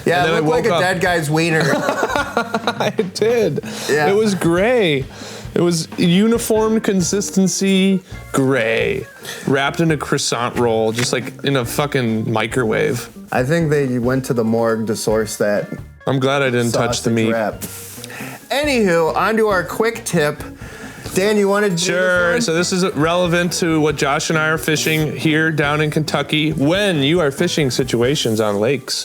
Speaker 1: Yeah, it looked like a dead guy's wiener. It did. Yeah. It was gray. It was uniform consistency, gray, wrapped in a croissant roll, just like in a fucking microwave. I think they went to the morgue to source that. I'm glad I didn't touch the meat. Wrap. Anywho, on to our Quick Tip. Dan, you want to do Sure. So this is relevant to what Josh and I are fishing here down in Kentucky. When you are fishing situations on lakes,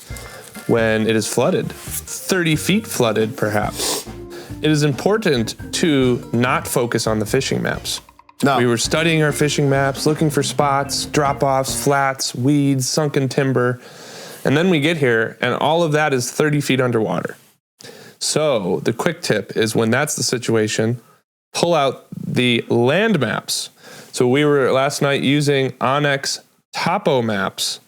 Speaker 1: when it is flooded, 30 feet flooded perhaps, it is important to not focus on the fishing maps. No. We were studying our fishing maps, looking for spots, drop-offs, flats, weeds, sunken timber. And then we get here, and all of that is 30 feet underwater. So the quick tip is when that's the situation, pull out the land maps. So we were last night using Onyx topo maps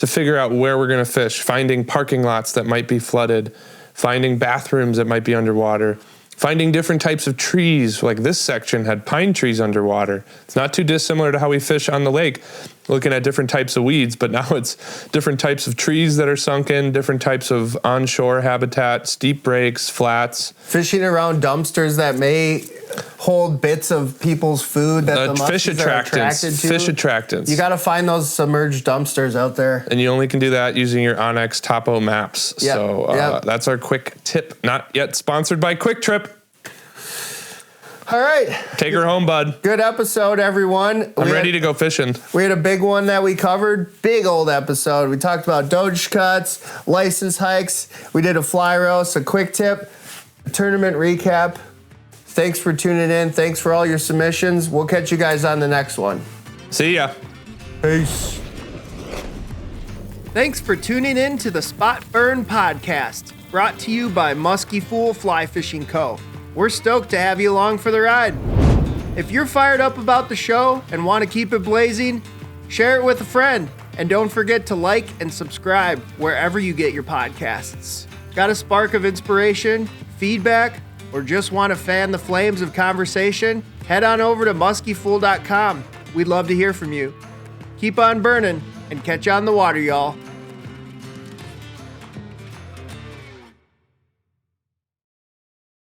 Speaker 1: to figure out where we're going to fish, finding parking lots that might be flooded, finding bathrooms that might be underwater, finding different types of trees. Like this section had pine trees underwater. It's not too dissimilar to how we fish on the lake. looking at different types of weeds, but now it's different types of trees that are sunken, different types of onshore habitat, steep breaks, flats.
Speaker 2: Fishing around dumpsters that may hold bits of people's food that the muskies are attracted to.
Speaker 1: Fish attractants.
Speaker 2: You got to find those submerged dumpsters out there.
Speaker 1: And you only can do that using your Onyx Topo maps.
Speaker 2: Yep.
Speaker 1: So that's our quick tip. Not yet sponsored by Quick Trip.
Speaker 2: All right.
Speaker 1: Take her home, bud.
Speaker 2: Good episode, everyone.
Speaker 1: I'm ready to go fishing.
Speaker 2: We had a big one that we covered. Big old episode. We talked about doge cuts, license hikes. We did a fly roast, a quick tip, a tournament recap. Thanks for tuning in. Thanks for all your submissions. We'll catch you guys on the next one.
Speaker 1: See ya.
Speaker 2: Peace.
Speaker 4: Thanks for tuning in to the Spot Burn Podcast, brought to you by Muskie Fool Fly Fishing Co. We're stoked to have you along for the ride. If you're fired up about the show and want to keep it blazing, share it with a friend. And don't forget to like and subscribe wherever you get your podcasts. Got a spark of inspiration, feedback, or just want to fan the flames of conversation? Head on over to muskiefool.com. We'd love to hear from you. Keep on burning and catch you on the water, y'all.